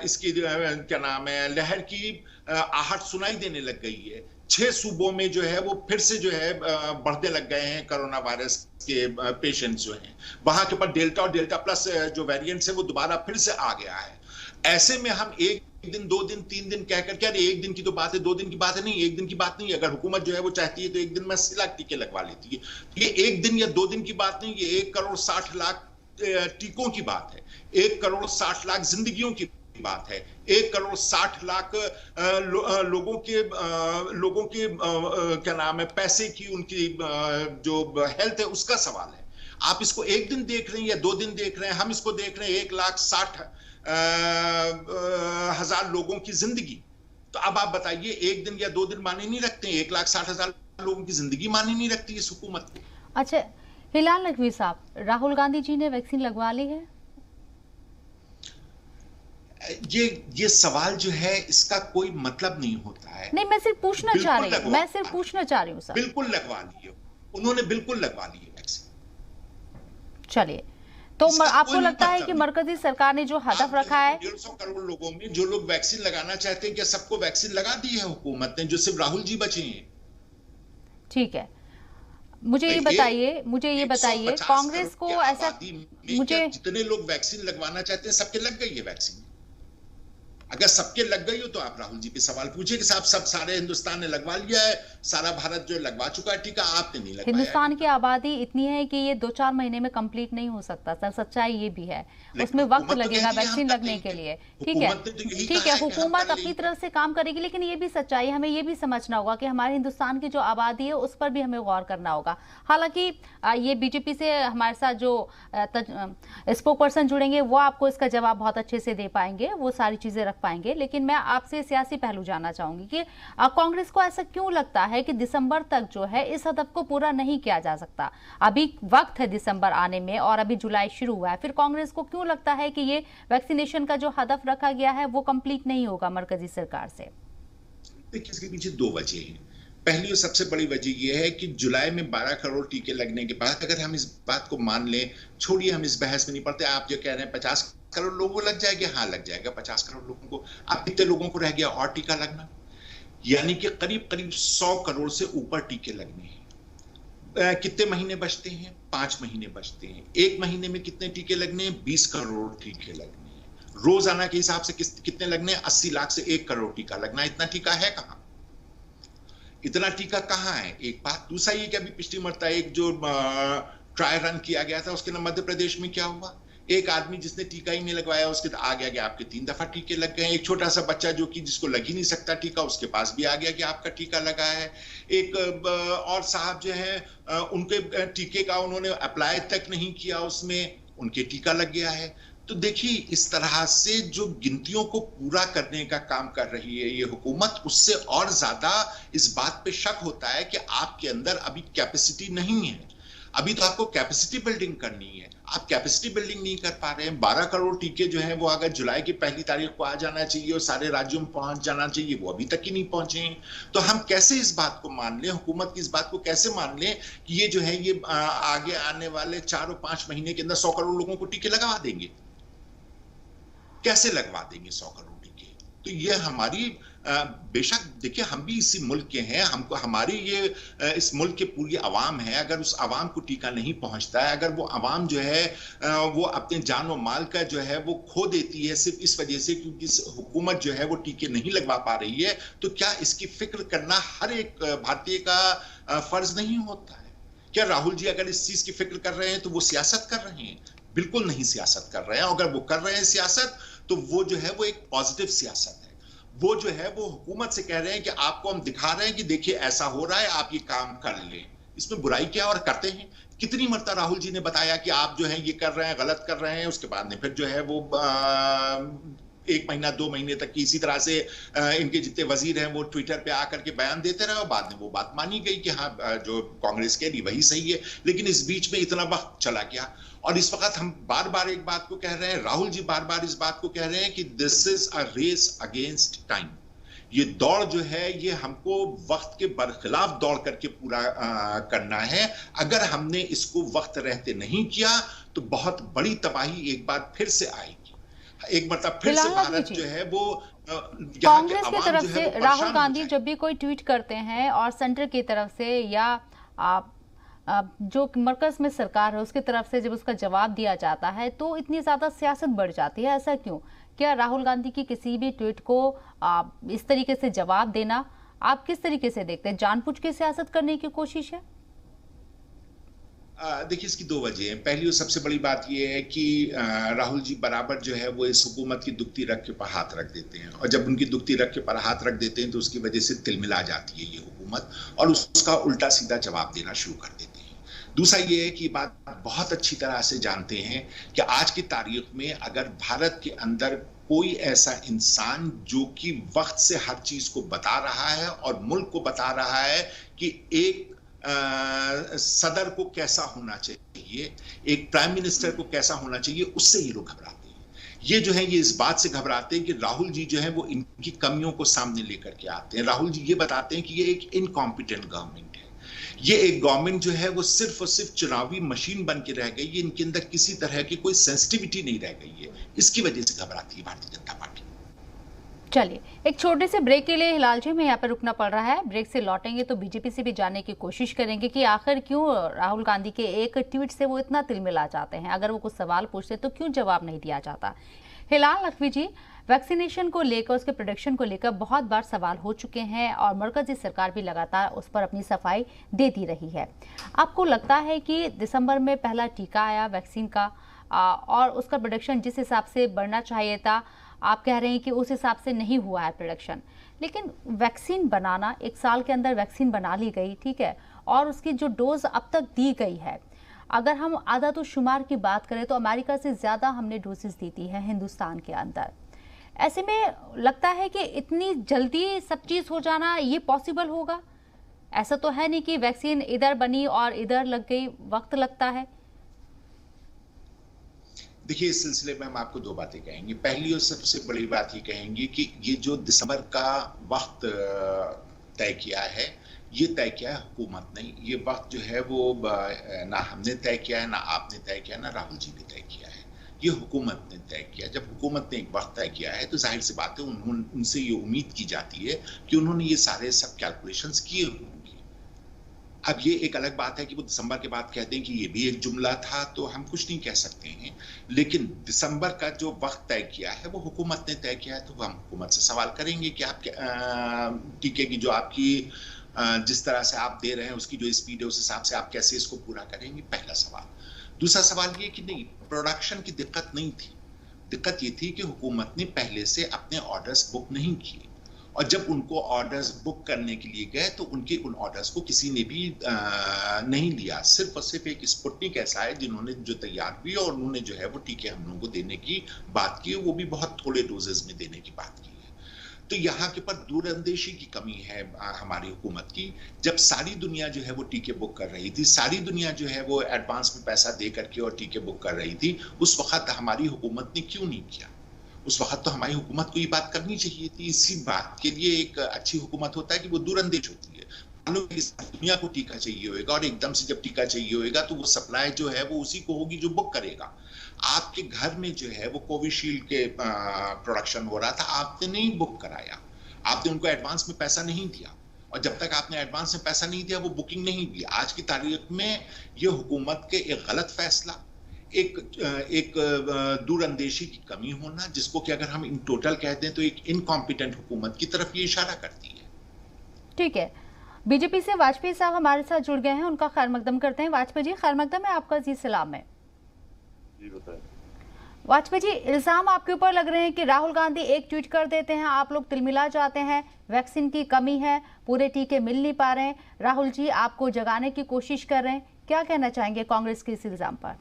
इसकी क्या नाम है, लहर की आहट सुनाई देने लग गई है। 6 सूबों में जो है वो फिर से जो है बढ़ने लग गए हैं कोरोना वायरस के पेशेंट्स जो हैं। वहां के ऊपर डेल्टा और डेल्टा प्लस जो वेरिएंट्स है वो दोबारा फिर से आ गया है। ऐसे में हम 1 दिन, 2 दिन, 3 दिन कहकर क्या, 1 दिन की तो बात है, 2 दिन की बात है, नहीं 1 दिन की बात नहीं है। अगर हुकूमत जो है वो चाहती है तो 1 दिन में 80 लाख टीके लगवा लेती है। ये 1 दिन या 2 दिन की बात नहीं, ये 1 करोड़ 60 लाख टीकों की बात है। 1 करोड़ 60 लाख जिंदगियों की बात है। 1 करोड़ 60 लाख लोगों के क्या नाम है, पैसे की, उनकी जो हेल्थ है उसका सवाल है। आप इसको 1 दिन देख रहे हैं या 2 दिन देख रहे हैं, हम इसको देख रहे हैं 1,60,000 लोगों की जिंदगी। तो अब आप बताइए, 1 दिन या 2 दिन माने नहीं रखते हैं, 1,60,000 लोगों की जिंदगी माने नहीं रखती इस हुकूमत को। अच्छा हिलाल नकवी साहब, राहुल गांधी जी ने वैक्सीन लगवा ली है? ये सवाल जो है इसका कोई मतलब नहीं होता है। नहीं, मैं सिर्फ पूछना चाह रही हूँ, मैं सिर्फ पूछना चाह रही हूँ सर। बिल्कुल लगवा ली है उन्होंने, बिल्कुल लगवा ली है वैक्सीन। चलिए, तो आपको लगता है कि मरकजी सरकार ने जो हदफ रखा है, 150 करोड़ लोगों में जो लोग वैक्सीन लगाना चाहते हैं, क्या सबको वैक्सीन लगा दी है हुकूमत ने, जो सिर्फ राहुल जी बचे हैं? ठीक है, मुझे ये बताइए कांग्रेस को ऐसा, मुझे जितने लोग वैक्सीन लगवाना चाहते हैं सबके लग गई है वैक्सीन। अगर सबके लग गई हो तो आप राहुल जी पे सवाल पूछिए कि साहब सब सारे हिंदुस्तान ने लगवा लिया है, सारा भारत जो लगवा चुका है टीका, आपने नहीं लगवाया। हिंदुस्तान की आबादी इतनी है कि ये 2-4 महीने में कंप्लीट नहीं हो सकता सर, सच्चाई ये भी है, उसमें वक्त लगेगा वैक्सीन लगने के लिए। ठीक है, हुकूमत अपनी तरफ से काम करेगी, लेकिन ये भी सच्चाई, हमें ये भी समझना होगा कि हमारे हिंदुस्तान की जो आबादी है उस पर भी हमें गौर करना होगा। हालांकि ये बीजेपी से हमारे साथ जो स्पोक पर्सन जुड़ेंगे वो आपको इसका जवाब बहुत अच्छे से दे पाएंगे, वो सारी चीजें रख पाएंगे। लेकिन मैं आपसे सियासी पहलू जानना चाहूंगी कि कांग्रेस को ऐसा क्यों लगता है कि दिसंबर तक जो है इस हदफ को पूरा नहीं किया जा सकता? अभी वक्त है दिसंबर आने में और अभी जुलाई शुरू हुआ है, फिर कांग्रेस को क्यों लगता है कि ये वैक्सीनेशन का जो हदफ रखा गया है वो कंप्लीट नहीं होगा मरकजी सरकार से? देखिए, इसके पीछे 2 वजह हैं। पहली और सबसे बड़ी वजह यह है कि जुलाई में 12 करोड़ टीके लगने के बाद, अगर हम इस बात को मान लें, छोड़िए हम इस बहस में नहीं पड़ते, आप जो कह रहे हैं 50 करोड़ लोगों को लग जाएगा, हाँ लग जाएगा 50 करोड़ लोगों को। अब कितने लोगों को रह गया और टीका लगना? यानी कि करीब करीब 100 करोड़ से ऊपर टीके लगने हैं। कितने महीने बचते हैं? 5 महीने बचते हैं। 1 महीने में कितने टीके लगने हैं? 20 करोड़ टीके लगने हैं। रोजाना के हिसाब से कितने लगने हैं? 80 लाख से 1 करोड़ टीका लगना। इतना टीका है कहां? इतना टीका कहां है? एक बात। दूसरा ये कि अभी पिछली मरता एक जो ट्रायल रन किया गया था उसके ना मध्य प्रदेश में क्या हुआ, एक आदमी जिसने टीका ही नहीं लगवाया उसके आ गया कि आपके 3 दफा टीके लग गए। एक छोटा सा बच्चा जो कि जिसको लग ही नहीं सकता टीका, उसके पास भी आ गया कि आपका टीका लगा है। एक और साहब जो है उनके टीके का उन्होंने अप्लाई तक नहीं किया, उसमें उनके टीका लग गया है। तो देखिए, इस तरह से जो गिनतियों को पूरा करने का काम कर रही है ये हुकूमत, उससे और ज्यादा इस बात पे शक होता है कि आपके अंदर अभी कैपेसिटी नहीं है। अभी तो आपको कैपेसिटी बिल्डिंग करनी है, आप कैपेसिटी बिल्डिंग नहीं कर पा रहे हैं। 12 करोड़ टीके जो हैं वो अगर जुलाई की पहली तारीख को आ जाना चाहिए और सारे राज्यों में पहुंच जाना चाहिए, वो अभी तक ही नहीं पहुंचे हैं। तो हम कैसे इस बात को मान लें, हुकूमत की इस बात को कैसे मान लें कि ये जो है ये आगे आने वाले 4 और 5 महीने के अंदर 100 करोड़ लोगों को टीके लगवा देंगे? कैसे लगवा देंगे 100 करोड़ टीके? तो ये हमारी बेशक देखिए हम भी इसी मुल्क के हैं, हमको हमारी ये इस मुल्क की पूरी आवाम है, अगर उस आवाम को टीका नहीं पहुंचता है, अगर वो आवाम जो है वो अपने जान और माल का जो है वो खो देती है सिर्फ इस वजह से क्योंकि हुकूमत जो है वो टीके नहीं लगवा पा रही है, तो क्या इसकी फिक्र करना हर एक भारतीय का फर्ज नहीं होता है? क्या राहुल जी अगर इस चीज की फिक्र कर रहे हैं तो वो सियासत कर रहे हैं? बिल्कुल नहीं सियासत कर रहे हैं। अगर वो कर रहे हैं सियासत तो वो जो है वो एक पॉजिटिव सियासत है। वो जो है वो हुकूमत से कह रहे हैं कि आपको हम दिखा रहे हैं कि देखिए ऐसा हो रहा है, आप ये काम कर लें। इसमें बुराई क्या? और करते हैं। कितनी मरता राहुल जी ने बताया कि आप जो है ये कर रहे हैं, गलत कर रहे हैं, उसके बाद में फिर जो है वो 1 महीना 2 महीने तक की इसी तरह से इनके जितने वजीर हैं वो ट्विटर पे आकर के बयान देते रहे और बाद में वो बात मानी गई कि हाँ जो कांग्रेस कह रही वही सही है। लेकिन इस बीच में इतना वक्त चला गया और इस वक्त हम बार बार एक बात को कह रहे हैं, राहुल जी बार बार इस बात को कह रहे हैं कि this is a race against time. ये दौड़ जो है ये हमको वक्त के बरखिलाफ दौड़ करके पूरा करना है। अगर हमने इसको वक्त रहते नहीं किया तो बहुत बड़ी तबाही एक बार फिर से आएगी। एक मतलब फिर से भारत जो है वो कांग्रेस की तरफ से राहुल गांधी जब भी कोई ट्वीट करते हैं और सेंटर की तरफ से या जो मरकज में सरकार है उसकी तरफ से जब उसका जवाब दिया जाता है तो इतनी ज्यादा सियासत बढ़ जाती है, ऐसा क्यों? क्या राहुल गांधी की किसी भी ट्वीट को इस तरीके से जवाब देना आप किस तरीके से देखते हैं? जानबूझ के सियासत करने की कोशिश है? देखिए इसकी 2 वजह हैं। पहली और सबसे बड़ी बात यह है कि राहुल जी बराबर जो है वो इस हुकूमत की दुखती रख के पर हाथ रख देते हैं और जब उनकी दुखती रख के पर हाथ रख देते हैं तो उसकी वजह से तिलमिला जाती है ये हुकूमत और उसका उल्टा सीधा जवाब देना शुरू कर देते हैं। दूसरा ये है कि बात बहुत अच्छी तरह से जानते हैं कि आज की तारीख में अगर भारत के अंदर कोई ऐसा इंसान जो कि वक्त से हर चीज को बता रहा है और मुल्क को बता रहा है कि एक सदर को कैसा होना चाहिए, एक प्राइम मिनिस्टर को कैसा होना चाहिए, उससे ये लोग घबराते हैं। ये जो है ये इस बात से घबराते हैं कि राहुल जी जो है वो इनकी कमियों को सामने लेकर के आते हैं। राहुल जी ये बताते हैं कि ये एक इनकॉम्पिटेंट गवर्नमेंट है, ये एक गवर्नमेंट जो है वो सिर्फ और सिर्फ चुनावी मशीन बन के रह गई है, इनके अंदर किसी तरह की कोई सेंसिटिविटी नहीं रह गई है। इसकी वजह से घबराती है भारतीय जनता पार्टी। चलिए एक छोटे से ब्रेक के लिए हिलाल जी में यहाँ पर रुकना पड़ रहा है। ब्रेक से लौटेंगे तो बीजेपी से भी जानने की कोशिश करेंगे कि आखिर क्यों राहुल गांधी के एक ट्वीट से वो इतना तिलमिला जाते हैं। अगर वो कुछ सवाल पूछते तो क्यों जवाब नहीं दिया जाता। हिलाल लखवी जी, वैक्सीनेशन को लेकर उसके प्रोडक्शन को लेकर बहुत बार सवाल हो चुके हैं और मरकजी सरकार भी लगातार उस पर अपनी सफाई देती रही है। आपको लगता है कि दिसंबर में पहला टीका आया वैक्सीन का और उसका प्रोडक्शन जिस हिसाब से बढ़ना चाहिए था, आप कह रहे हैं कि उस हिसाब से नहीं हुआ है प्रोडक्शन, लेकिन वैक्सीन बनाना 1 साल के अंदर वैक्सीन बना ली गई, ठीक है, और उसकी जो डोज अब तक दी गई है, अगर हम आदाद-ओ-शुमार की बात करें तो अमेरिका से ज़्यादा हमने डोजेस दी थी है हिंदुस्तान के अंदर। ऐसे में लगता है कि इतनी जल्दी सब चीज़ हो जाना ये पॉसिबल होगा? ऐसा तो है नहीं कि वैक्सीन इधर बनी और इधर लग गई, वक्त लगता है। देखिए इस सिलसिले में हम आपको 2 बातें कहेंगे। पहली और सबसे बड़ी बात ये कहेंगे कि ये जो दिसंबर का वक्त तय किया है, ये तय किया है हुकूमत ने। ये वक्त जो है वो ना हमने तय किया है, ना आपने तय किया, ना राहुल जी ने तय किया है, ये हुकूमत ने तय किया। जब हुकूमत ने एक वक्त तय किया है तो जाहिर सी बात है उनसे ये उम्मीद की जाती है कि उन्होंने ये सारे सब कैलकुलेशंस किए होंगे। अब ये एक अलग बात है कि वो दिसंबर के बाद कहते हैं कि ये भी एक जुमला था, तो हम कुछ नहीं कह सकते हैं, लेकिन दिसंबर का जो वक्त तय किया है वो हुकूमत ने तय किया है, तो हम हुकूमत से सवाल करेंगे कि आप टीके की जो आपकी जिस तरह से आप दे रहे हैं उसकी जो स्पीड है उस हिसाब से आप कैसे इसको पूरा करेंगे, पहला सवाल। दूसरा सवाल ये कि नहीं, प्रोडक्शन की दिक्कत नहीं थी, दिक्कत ये थी कि हुकूमत ने पहले से अपने ऑर्डर्स बुक नहीं किए और जब उनको ऑर्डर्स बुक करने के लिए गए तो उनके उन ऑर्डर्स को किसी ने भी नहीं लिया। सिर्फ और सिर्फ एक स्पुतनिक ऐसा है जिन्होंने जो तैयार हुई और उन्होंने जो है वो टीके हम लोगों को देने की बात की, वो भी बहुत थोड़े डोजेस में देने की बात की है। तो यहाँ के पर दूरअंदेशी की कमी है हमारी हुकूमत की। जब सारी दुनिया जो है वो टीके बुक कर रही थी, सारी दुनिया जो है वो एडवांस में पैसा दे करके और टीके बुक कर रही थी, उस वक्त हमारी हुकूमत ने क्यों नहीं किया? उस वक्त तो हमारी हुकूमत को ये बात करनी चाहिए थी। इसी बात के लिए एक अच्छी हुकूमत होता है कि वो दूरअंदेश होती है। सालों के लिए दुनिया को टीका चाहिए होगा, और एकदम से जब टीका चाहिए होगा तो वो सप्लाई जो है वो उसी को होगी जो बुक करेगा। आपके घर में जो है वो कोविशील्ड के प्रोडक्शन हो रहा था, आपने नहीं बुक कराया, आपने उनको एडवांस में पैसा नहीं दिया, और जब तक आपने एडवांस में पैसा नहीं दिया वो बुकिंग नहीं दी। आज की तारीख में ये हुकूमत के एक गलत फैसला, एक दूरअंदेशी की कमी होना, जिसको कि अगर हम इन टोटल कह दें तो एक इनकॉम्पिटेंट हुकूमत की तरफ ये इशारा करती है। ठीक है, बीजेपी से वाजपेयी साहब हमारे साथ जुड़ गए हैं, उनका खैर मकदम करते हैं। वाजपेयी जी, खैर मकदम है आपका, जी सलाम है। जी बताएं। वाजपेयी जी, इल्जाम आपके ऊपर लग रहे हैं कि राहुल गांधी एक ट्वीट कर देते हैं, आप लोग तिलमिला जाते हैं, वैक्सीन की कमी है, पूरे टीके मिल नहीं पा रहे हैं, राहुल जी आपको जगाने की कोशिश कर रहे हैं, क्या कहना चाहेंगे कांग्रेस के इस इल्जाम पर?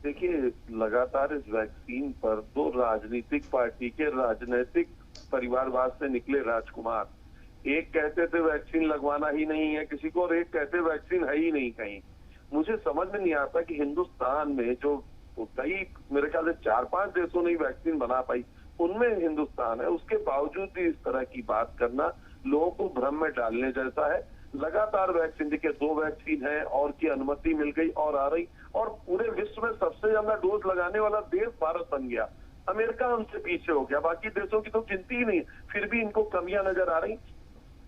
देखिए, लगातार इस वैक्सीन पर दो राजनीतिक पार्टी के राजनीतिक परिवारवाद से निकले राजकुमार, एक कहते थे वैक्सीन लगवाना ही नहीं है किसी को, और एक कहते वैक्सीन है ही नहीं कहीं। मुझे समझ में नहीं आता कि हिंदुस्तान में जो कई, मेरे ख्याल से 4-5 देशों ने वैक्सीन बना पाई, उनमें हिंदुस्तान है, उसके बावजूद भी इस तरह की बात करना लोगों को भ्रम में डालने जैसा है। लगातार वैक्सीन, देखिए 2 वैक्सीन है और की अनुमति मिल गई और आ रही, और पूरे विश्व में सबसे ज्यादा डोज लगाने वाला देश भारत बन गया। अमेरिका उनसे पीछे हो गया, बाकी देशों की तो गिनती ही नहीं, फिर भी इनको कमियां नजर आ रही।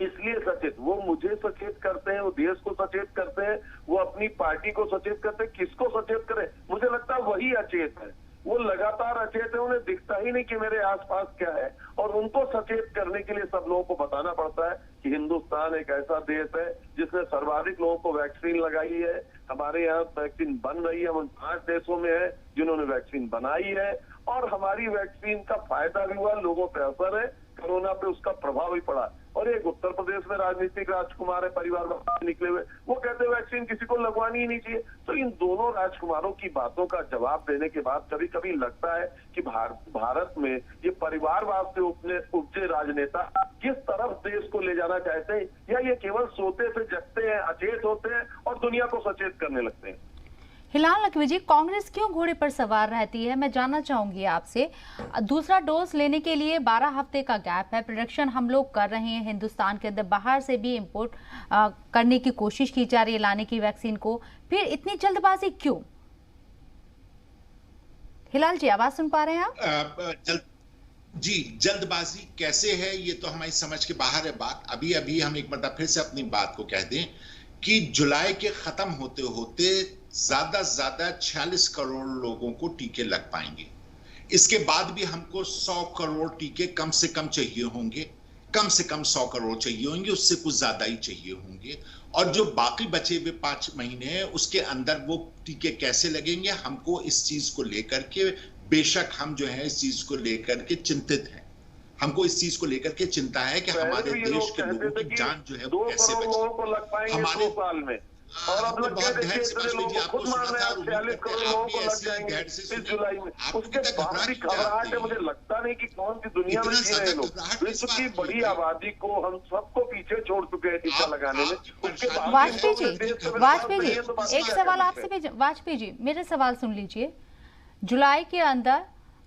इसलिए सचेत वो मुझे सचेत करते हैं, वो देश को सचेत करते हैं, वो अपनी पार्टी को सचेत करते हैं। किसको सचेत करें? मुझे लगता है वही अचेत है, वो लगातार अचेत है, उन्हें दिखता ही नहीं कि मेरे आसपास क्या है, और उनको सचेत करने के लिए सब लोगों को बताना पड़ता है कि हिंदुस्तान एक ऐसा देश है जिसने सर्वाधिक लोगों को वैक्सीन लगाई है। हमारे यहाँ वैक्सीन बन रही है, हम उन 5 देशों में है जिन्होंने वैक्सीन बनाई है, और हमारी वैक्सीन का फायदा भी हुआ, लोगों पे असर है, कोरोना पे उसका प्रभाव भी पड़ा। और एक उत्तर प्रदेश में राजनीतिक राजकुमार है, परिवार से निकले हुए, वो कहते हैं वैक्सीन किसी को लगवानी ही नहीं चाहिए। तो इन दोनों राजकुमारों की बातों का जवाब देने के बाद कभी कभी लगता है कि भारत में ये परिवारवाद से उपजे राजनेता किस तरफ देश को ले जाना चाहते हैं, या ये केवल सोते से जगते हैं, अचेत होते हैं और दुनिया को सचेत करने लगते हैं। हिलाल नकवी जी, कांग्रेस क्यों घोड़े पर सवार रहती है, मैं जानना चाहूंगी आपसे। दूसरा डोज लेने के लिए 12 हफ्ते का गैप है, प्रोडक्शन हम लोग कर रहे हैं हिंदुस्तान के अंदर, बाहर से भी इंपोर्ट करने की कोशिश की जा रही है लाने की वैक्सीन को, फिर इतनी जल्दबाजी क्यों? हिलाल जी, आवाज सुन पा रहे हैं आप? जी, जल्दबाजी कैसे है ये तो हमारी समझ के बाहर है बात। अभी अभी हम एक बार फिर से अपनी बात को कह दें कि जुलाई के खत्म होते होते ज्यादा 46 करोड़ लोगों को टीके लग पाएंगे। इसके बाद भी हमको 100 करोड़ टीके कम से कम चाहिए होंगे, कम से कम 100 करोड़ चाहिए होंगे, उससे कुछ ज्यादा ही चाहिए होंगे। और जो बाकी बचे हुए 5 महीने हैं उसके अंदर वो टीके कैसे लगेंगे, हमको इस चीज को लेकर के, बेशक हम जो है इस चीज को लेकर के चिंतित हैं, हमको इस चीज को लेकर के चिंता है कि हमारे देश के लोगों की जान जो है वो कैसे बचे। हमारे साल में और अब लग बहुत धैर्य से लोगों को खुद मान रहे हैं 46 करोड़ लोगों को लग जाएंगे इस जुलाई में। उसके बाद भी घबराहट है, मुझे लगता नहीं कि कौन सी दुनिया में जी रहे लोग। विश्व की बड़ी आबादी को हम सबको पीछे छोड़ चुके हैं टीका लगाने में। वाजपेयी जी, एक सवाल आपसे, वाजपेयी जी मेरे सवाल सुन लीजिए। जुलाई के अंदर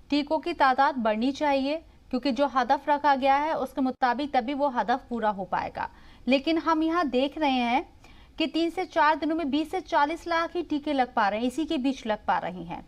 टीकों की तादाद बढ़नी चाहिए, क्योंकि जो हदफ रखा गया है उसके मुताबिक तभी वो हदफ पूरा हो पाएगा। लेकिन हम यहाँ देख रहे हैं कि 3 से 4 दिनों में 20 से 40 लाख ही टीके लग पा रहे हैं, इसी के बीच लग पा रही हैं।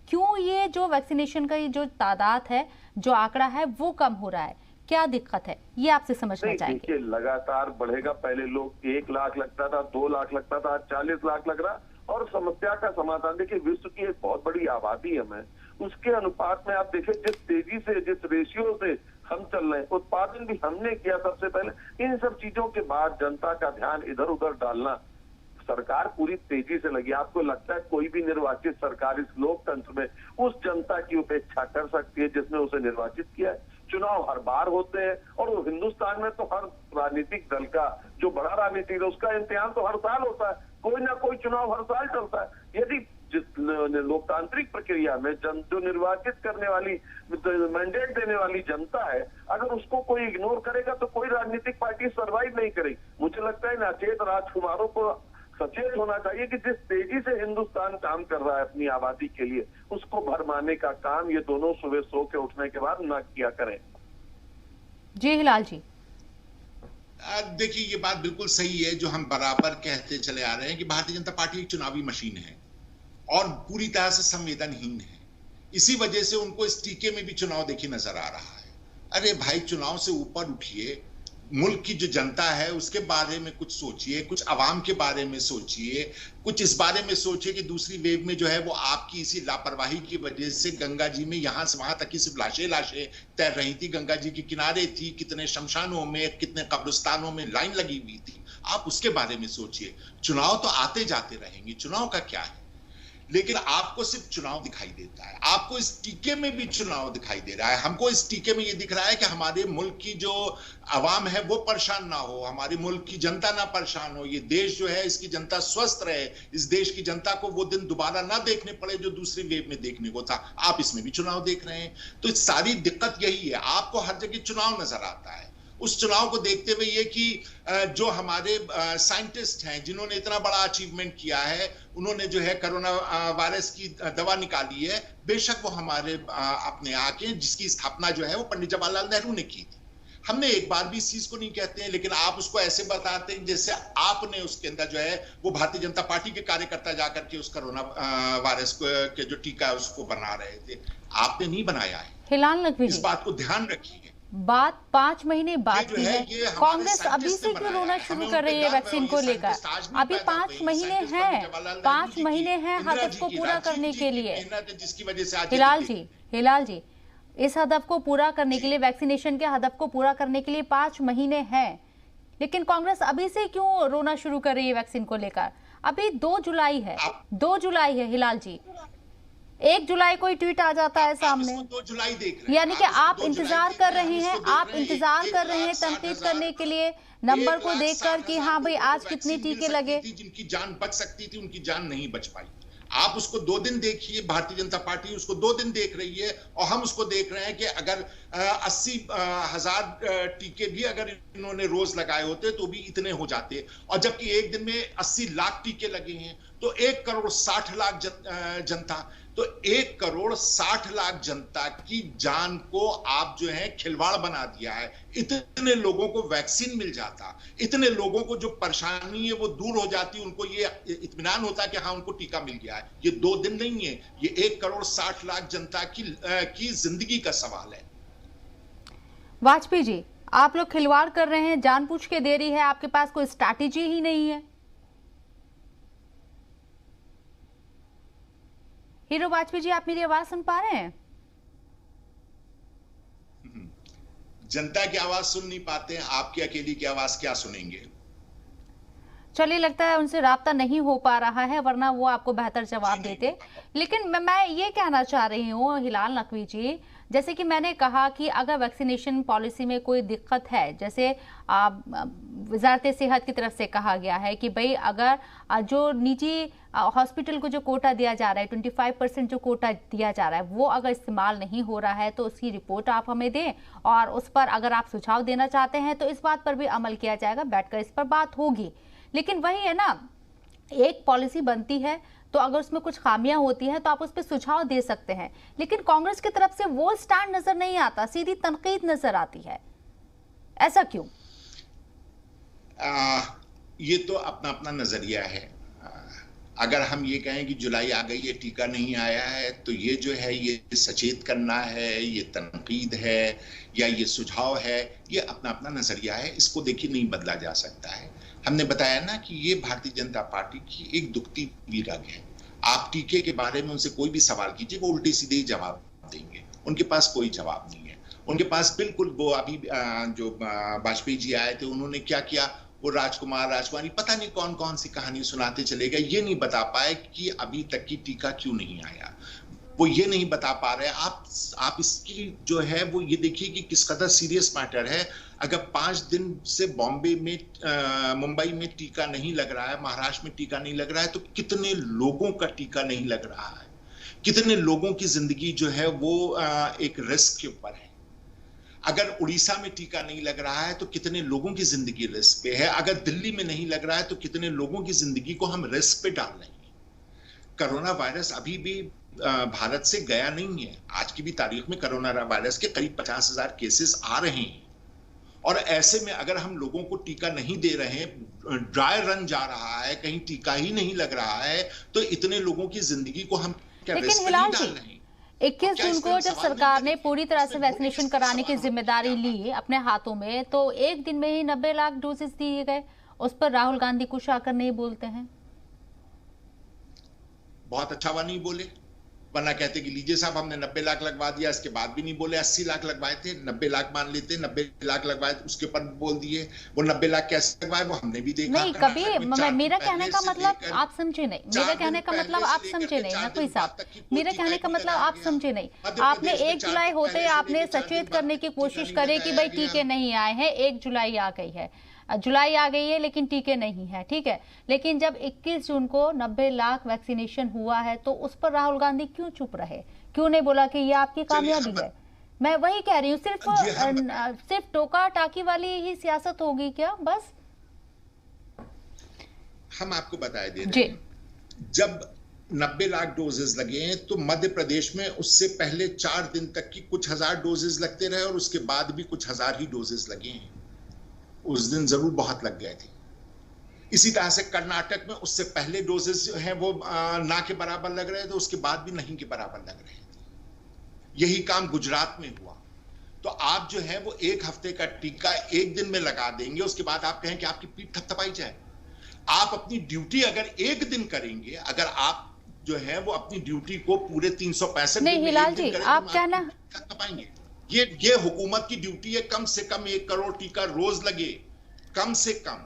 क्यों ये जो वैक्सीनेशन का जो तादाद है, जो आंकड़ा है वो कम हो रहा है, क्या दिक्कत है, ये आपसे समझना चाहेंगे। लगातार बढ़ेगा, पहले लोग 1 लाख लगता था, 2 लाख लगता था, 40 लाख लग रहा। और समस्या का समाधान देखिए, विश्व की एक बहुत बड़ी आबादी है, उसके अनुपात में आप देखिए जिस तेजी से, जिस रेशियो से हम चल रहे हैं, उत्पादन भी हमने किया सबसे पहले। इन सब चीजों के बाद जनता का ध्यान इधर उधर डालना, सरकार पूरी तेजी से लगी। आपको लगता है कोई भी निर्वाचित सरकार इस लोकतंत्र में उस जनता की उपेक्षा कर सकती है जिसने उसे निर्वाचित किया है? चुनाव हर बार होते हैं, और हिंदुस्तान में तो हर राजनीतिक दल का, जो बड़ा राजनीतिक है उसका इम्तिहान तो हर साल होता है, कोई ना कोई चुनाव हर साल चलता है। यदि जिस लोकतांत्रिक प्रक्रिया में जो निर्वाचित करने वाली, मैंडेट देने वाली जनता है, अगर उसको कोई इग्नोर करेगा तो कोई राजनीतिक पार्टी सर्वाइव नहीं करेगी। मुझे लगता है नाचेत राजकुमारों को सचेत होना चाहिए कि जिस तेजी से हिंदुस्तान काम कर रहा है अपनी आबादी के लिए, उसको भरमाने का काम ये दोनों सुबह सो के उठने के बाद ना किया करें। जी हिलाल जी। देखिए, ये बात बिल्कुल सही है जो हम बराबर कहते चले आ रहे हैं कि भारतीय जनता पार्टी एक चुनावी मशीन है और पूरी तरह से संवेदनहीन है। इसी वजह से उनको इस टीके में भी चुनाव देखिए नजर आ रहा है। अरे भाई, चुनाव से ऊपर उठिए, मुल्क की जो जनता है उसके बारे में कुछ सोचिए, कुछ आवाम के बारे में सोचिए, कुछ इस बारे में सोचिए कि दूसरी वेव में जो है वो आपकी इसी लापरवाही की वजह से गंगा जी में यहां से वहां तक की सिर्फ लाशें तैर रही थी, गंगा जी के किनारे थी, कितने शमशानों में, कितने कब्रिस्तानों में लाइन लगी हुई थी। आप उसके बारे में सोचिए। चुनाव तो आते जाते रहेंगे, चुनाव का क्या है, लेकिन आपको सिर्फ चुनाव दिखाई देता है। आपको इस टीके में भी चुनाव दिखाई दे रहा है। हमको इस टीके में ये दिख रहा है कि हमारे मुल्क की जो आवाम है वो परेशान ना हो, हमारे मुल्क की जनता ना परेशान हो, ये देश जो है इसकी जनता स्वस्थ रहे, इस देश की जनता को वो दिन दोबारा ना देखने पड़े जो दूसरी वेव में देखने को था। आप इसमें भी चुनाव देख रहे हैं। तो इस सारी दिक्कत यही है, आपको हर जगह चुनाव नजर आता है। उस चुनाव को देखते हुए ये कि जो हमारे साइंटिस्ट हैं जिन्होंने इतना बड़ा अचीवमेंट किया है, उन्होंने जो है कोरोना वायरस की दवा निकाली है, बेशक वो हमारे अपने यहाँ के, जिसकी स्थापना जो है वो पंडित जवाहरलाल नेहरू ने की थी। हमने एक बार भी इस चीज को नहीं कहते हैं, लेकिन आप उसको ऐसे बताते हैं जैसे आपने उसके अंदर जो है वो भारतीय जनता पार्टी के कार्यकर्ता जाकर के उस कोरोना वायरस के जो टीका है उसको बना रहे थे। आपने नहीं बनाया है। हिलाल नकवी, इस बात को ध्यान रखिए। बात 5 महीने बाद की है। कांग्रेस अभी से क्यों रोना शुरू कर रही है वैक्सीन को लेकर? अभी 5 महीने हैं, 5 महीने हैं हदफ को पूरा करने के लिए। जिसकी वजह से हिलाल जी, इस हदफ को पूरा करने के लिए, वैक्सीनेशन के हदफ को पूरा करने के लिए 5 महीने हैं, लेकिन कांग्रेस अभी से क्यों रोना शुरू कर रही है वैक्सीन को लेकर? अभी 2 जुलाई है, 2 जुलाई है हिलाल जी। 1 जुलाई को ही ट्वीट आ जाता है सामने। 2 जुलाई देख रहे हैं, यानी कि आप इंतजार कर रहे हैं, आप इंतजार कर रहे हैं तनकीद करने के लिए नंबर को देखकर कि हाँ भाई आज कितने टीके लगे। जिनकी जान बच सकती थी उनकी जान नहीं बच पाई। आप उसको 2 दिन देखिए, भारतीय जनता पार्टी उसको 2 दिन देख रही है और हम उसको देख रहे हैं कि अगर 80,000 टीके भी अगर इन्होंने रोज लगाए होते तो भी इतने हो जाते, और जबकि एक दिन में 80 लाख टीके लगे हैं तो 1 करोड़ 60 लाख जनता, तो 1 करोड़ 60 लाख जनता की जान को आप जो है खिलवाड़ बना दिया है। इतने लोगों को वैक्सीन मिल जाता, इतने लोगों को जो परेशानी है वो दूर हो जाती, उनको ये इत्मीनान होता कि हाँ उनको टीका मिल गया है। ये 2 दिन नहीं है, ये 1 करोड़ 60 लाख जनता की जिंदगी का सवाल है। वाजपेयी जी, आप लोग खिलवाड़ कर रहे हैं, जानबूझ के दे रही है, आपके पास कोई स्ट्रैटेजी ही नहीं है। हीरो वाजपेयी जी, आप मेरी आवाज सुन पा रहे हैं? जनता की आवाज सुन नहीं पाते हैं, आपकी अकेली की आवाज क्या सुनेंगे? चलिए, लगता है उनसे राब्ता नहीं हो पा रहा है, वरना वो आपको बेहतर जवाब देते। लेकिन मैं ये कहना चाह रही हूँ हिलाल नकवी जी, जैसे कि मैंने कहा कि अगर वैक्सीनेशन पॉलिसी में कोई दिक्कत है, जैसे वजारत सेहत की तरफ से कहा गया है कि भाई अगर जो निजी हॉस्पिटल को जो कोटा दिया जा रहा है, 25% जो कोटा दिया जा रहा है, वो अगर इस्तेमाल नहीं हो रहा है तो उसकी रिपोर्ट आप हमें दें और उस पर अगर आप सुझाव देना चाहते हैं तो इस बात पर भी अमल किया जाएगा, बैठकर इस पर बात होगी। लेकिन वही है ना, एक पॉलिसी बनती है तो अगर उसमें कुछ खामियां होती हैं तो आप उस पर सुझाव दे सकते हैं, लेकिन कांग्रेस की तरफ से वो स्टैंड नजर नहीं आता, सीधी तनकीद नजर आती है। ऐसा क्यों? ये तो अपना अपना नजरिया है। अगर हम ये कहें कि जुलाई आ गई है, टीका नहीं आया है, तो ये जो है ये सचेत करना है, ये तनकीद है या ये सुझाव है, ये अपना अपना नजरिया है। इसको देखिए नहीं बदला जा सकता है। हमने बताया ना कि ये भारतीय जनता पार्टी की एक दुखती हुई रग है। आप टीके के बारे में उनसे कोई भी सवाल कीजिए, वो उल्टे सीधे ही जवाब देंगे। उनके पास कोई जवाब नहीं है। उनके पास बिल्कुल वो अभी जो वाजपेयी जी आए थे उन्होंने क्या किया, वो राजकुमार राजकुमारी पता नहीं कौन कौन सी कहानी सुनाते चले गए। ये नहीं बता पाए कि अभी तक की टीका क्यों नहीं आया, वो ये नहीं बता पा रहे। आप इसकी जो है वो ये देखिए कि किस कदर सीरियस मैटर है। अगर 5 दिन से बॉम्बे में मुंबई में टीका नहीं लग रहा है, महाराष्ट्र में टीका नहीं लग रहा है, तो कितने लोगों का टीका नहीं लग रहा है, कितने लोगों की जिंदगी जो है वो एक रिस्क के ऊपर है। अगर उड़ीसा में टीका नहीं लग रहा है तो कितने लोगों की जिंदगी रिस्क पे है। अगर दिल्ली में नहीं लग रहा है तो कितने लोगों की जिंदगी को हम रिस्क पे डाल रहे हैं। कोरोना वायरस अभी भी भारत से गया नहीं है। आज की भी तारीख में कोरोना वायरस के करीब 50,000 केसेस आ रहे हैं और ऐसे में अगर हम लोगों को टीका नहीं दे रहे हैं, ड्राई रन जा रहा है, कहीं टीका ही नहीं लग रहा है, तो इतने लोगों की जिंदगी को हम क्या रिस्क में नहीं डाल रहे हैं? 21 जून को जब सरकार ने पूरी तरह से वैक्सीनेशन कराने की जिम्मेदारी ली अपने हाथों में, तो एक दिन में ही 90 लाख डोजेस दिए गए। उस पर राहुल गांधी कुछ आकर नहीं बोलते हैं। बहुत अच्छा हुआ नहीं बोले, वरना कहते कि लीजिए साहब हमने 90 लाख लगवा दिया, इसके बाद भी नहीं बोले। 80 लाख लगवाए थे, 90 लाख मान लेते, 90 लाख लगवाए उसके ऊपर बोल दिए। वो 90 लाख कैसे लगवाए वो हमने भी देखा नहीं कभी। मेरा कहने का मतलब आप समझे नहीं, मेरा कहने का मतलब आप समझे नहीं ना कोई साहब, मेरा कहने का मतलब आप समझे नहीं। आपने 1 जुलाई होते आपने सचेत करने की कोशिश करे कि भाई टीके नहीं आए हैं, 1 जुलाई आ गई है, जुलाई आ गई है लेकिन टीके नहीं है, ठीक है। लेकिन जब 21 जून को 90 लाख वैक्सीनेशन हुआ है तो उस पर राहुल गांधी क्यों चुप रहे, क्यों नहीं बोला कि ये आपकी कामयाबी है? मैं वही कह रही हूँ, सिर्फ टोका टाकी वाली ही सियासत होगी क्या? बस हम आपको बता दे रहे हैं, जब 90 लाख डोजेस लगे तो मध्य प्रदेश में उससे पहले 4 दिन तक की कुछ हजार डोजेस लगते रहे और उसके बाद भी कुछ हजार ही डोजेस लगे हैं। उस दिन जरूर बहुत लग गए थे। इसी तरह से कर्नाटक में उससे पहले डोजेस जो हैं वो ना के बराबर लग रहे थे, उसके बाद भी नहीं के बराबर लग रहे थे। यही काम गुजरात में हुआ। तो आप जो है वो 1 हफ्ते का टीका 1 दिन में लगा देंगे, उसके बाद आप कहें कि आपकी पीठ थपथपाई जाए। आप अपनी ड्यूटी अगर 1 दिन करेंगे, अगर आप जो है वो अपनी ड्यूटी को पूरे 365 नहीं हिलाल जी, आप कहना थपथपाएंगे। ये हुकूमत की ड्यूटी है, कम से कम 1 करोड़ टीका रोज लगे, कम से कम।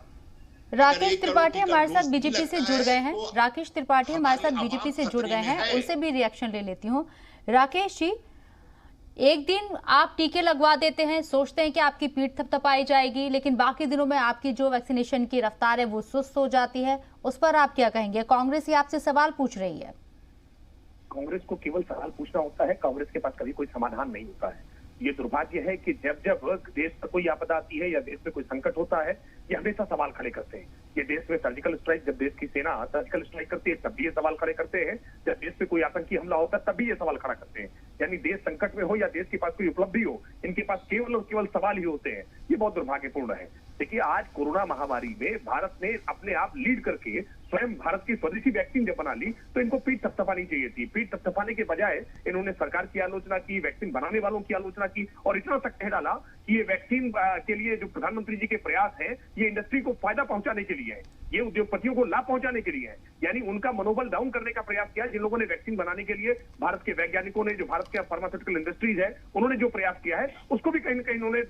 राकेश त्रिपाठी हमारे साथ बीजेपी से जुड़ गए हैं, राकेश त्रिपाठी हमारे साथ बीजेपी से जुड़ गए हैं, उनसे भी रिएक्शन ले लेती हूँ। राकेश जी, एक दिन आप टीके लगवा देते हैं, सोचते हैं कि आपकी पीठ थपथपाई जाएगी, लेकिन बाकी दिनों में आपकी जो वैक्सीनेशन की रफ्तार है वो सुस्त हो जाती है, उस पर आप क्या कहेंगे? कांग्रेस ही आपसे सवाल पूछ रही है। कांग्रेस को केवल सवाल पूछना होता है, कांग्रेस के पास कभी कोई समाधान नहीं होता है। ये दुर्भाग्य है कि जब जब देश पर कोई आपदा आती है या देश में कोई संकट होता है, ये हमेशा सवाल खड़े करते हैं। ये देश में सर्जिकल स्ट्राइक, जब देश की सेना सर्जिकल स्ट्राइक करती है तब भी ये सवाल खड़े करते हैं, जब देश पे कोई आतंकी हमला होता है तब भी ये सवाल खड़ा करते हैं। यानी देश संकट में हो या देश के पास कोई उपलब्धि हो, इनके पास केवल और केवल सवाल ही होते हैं। ये बहुत दुर्भाग्यपूर्ण है। देखिए, आज कोरोना महामारी में भारत ने अपने आप लीड करके स्वयं भारत की स्वदेशी वैक्सीन जब बना ली तो इनको पीठ थपथपानी चाहिए थी। पीठ थपथपाने के बजाय इन्होंने सरकार की आलोचना की, वैक्सीन बनाने वालों की आलोचना की और इतना तक कह डाला कि ये वैक्सीन के लिए जो प्रधानमंत्री जी के प्रयास है ये इंडस्ट्री को फायदा पहुंचाने के लिए है, ये उद्योगपतियों को लाभ पहुंचाने के लिए है। यानी उनका मनोबल डाउन करने का प्रयास किया। जिन लोगों ने वैक्सीन बनाने के लिए, भारत के वैज्ञानिकों ने, जो भारत के फार्मास्यूटिकल इंडस्ट्रीज है, उन्होंने जो प्रयास किया है उसको भी कहीं न कहीं उन्होंने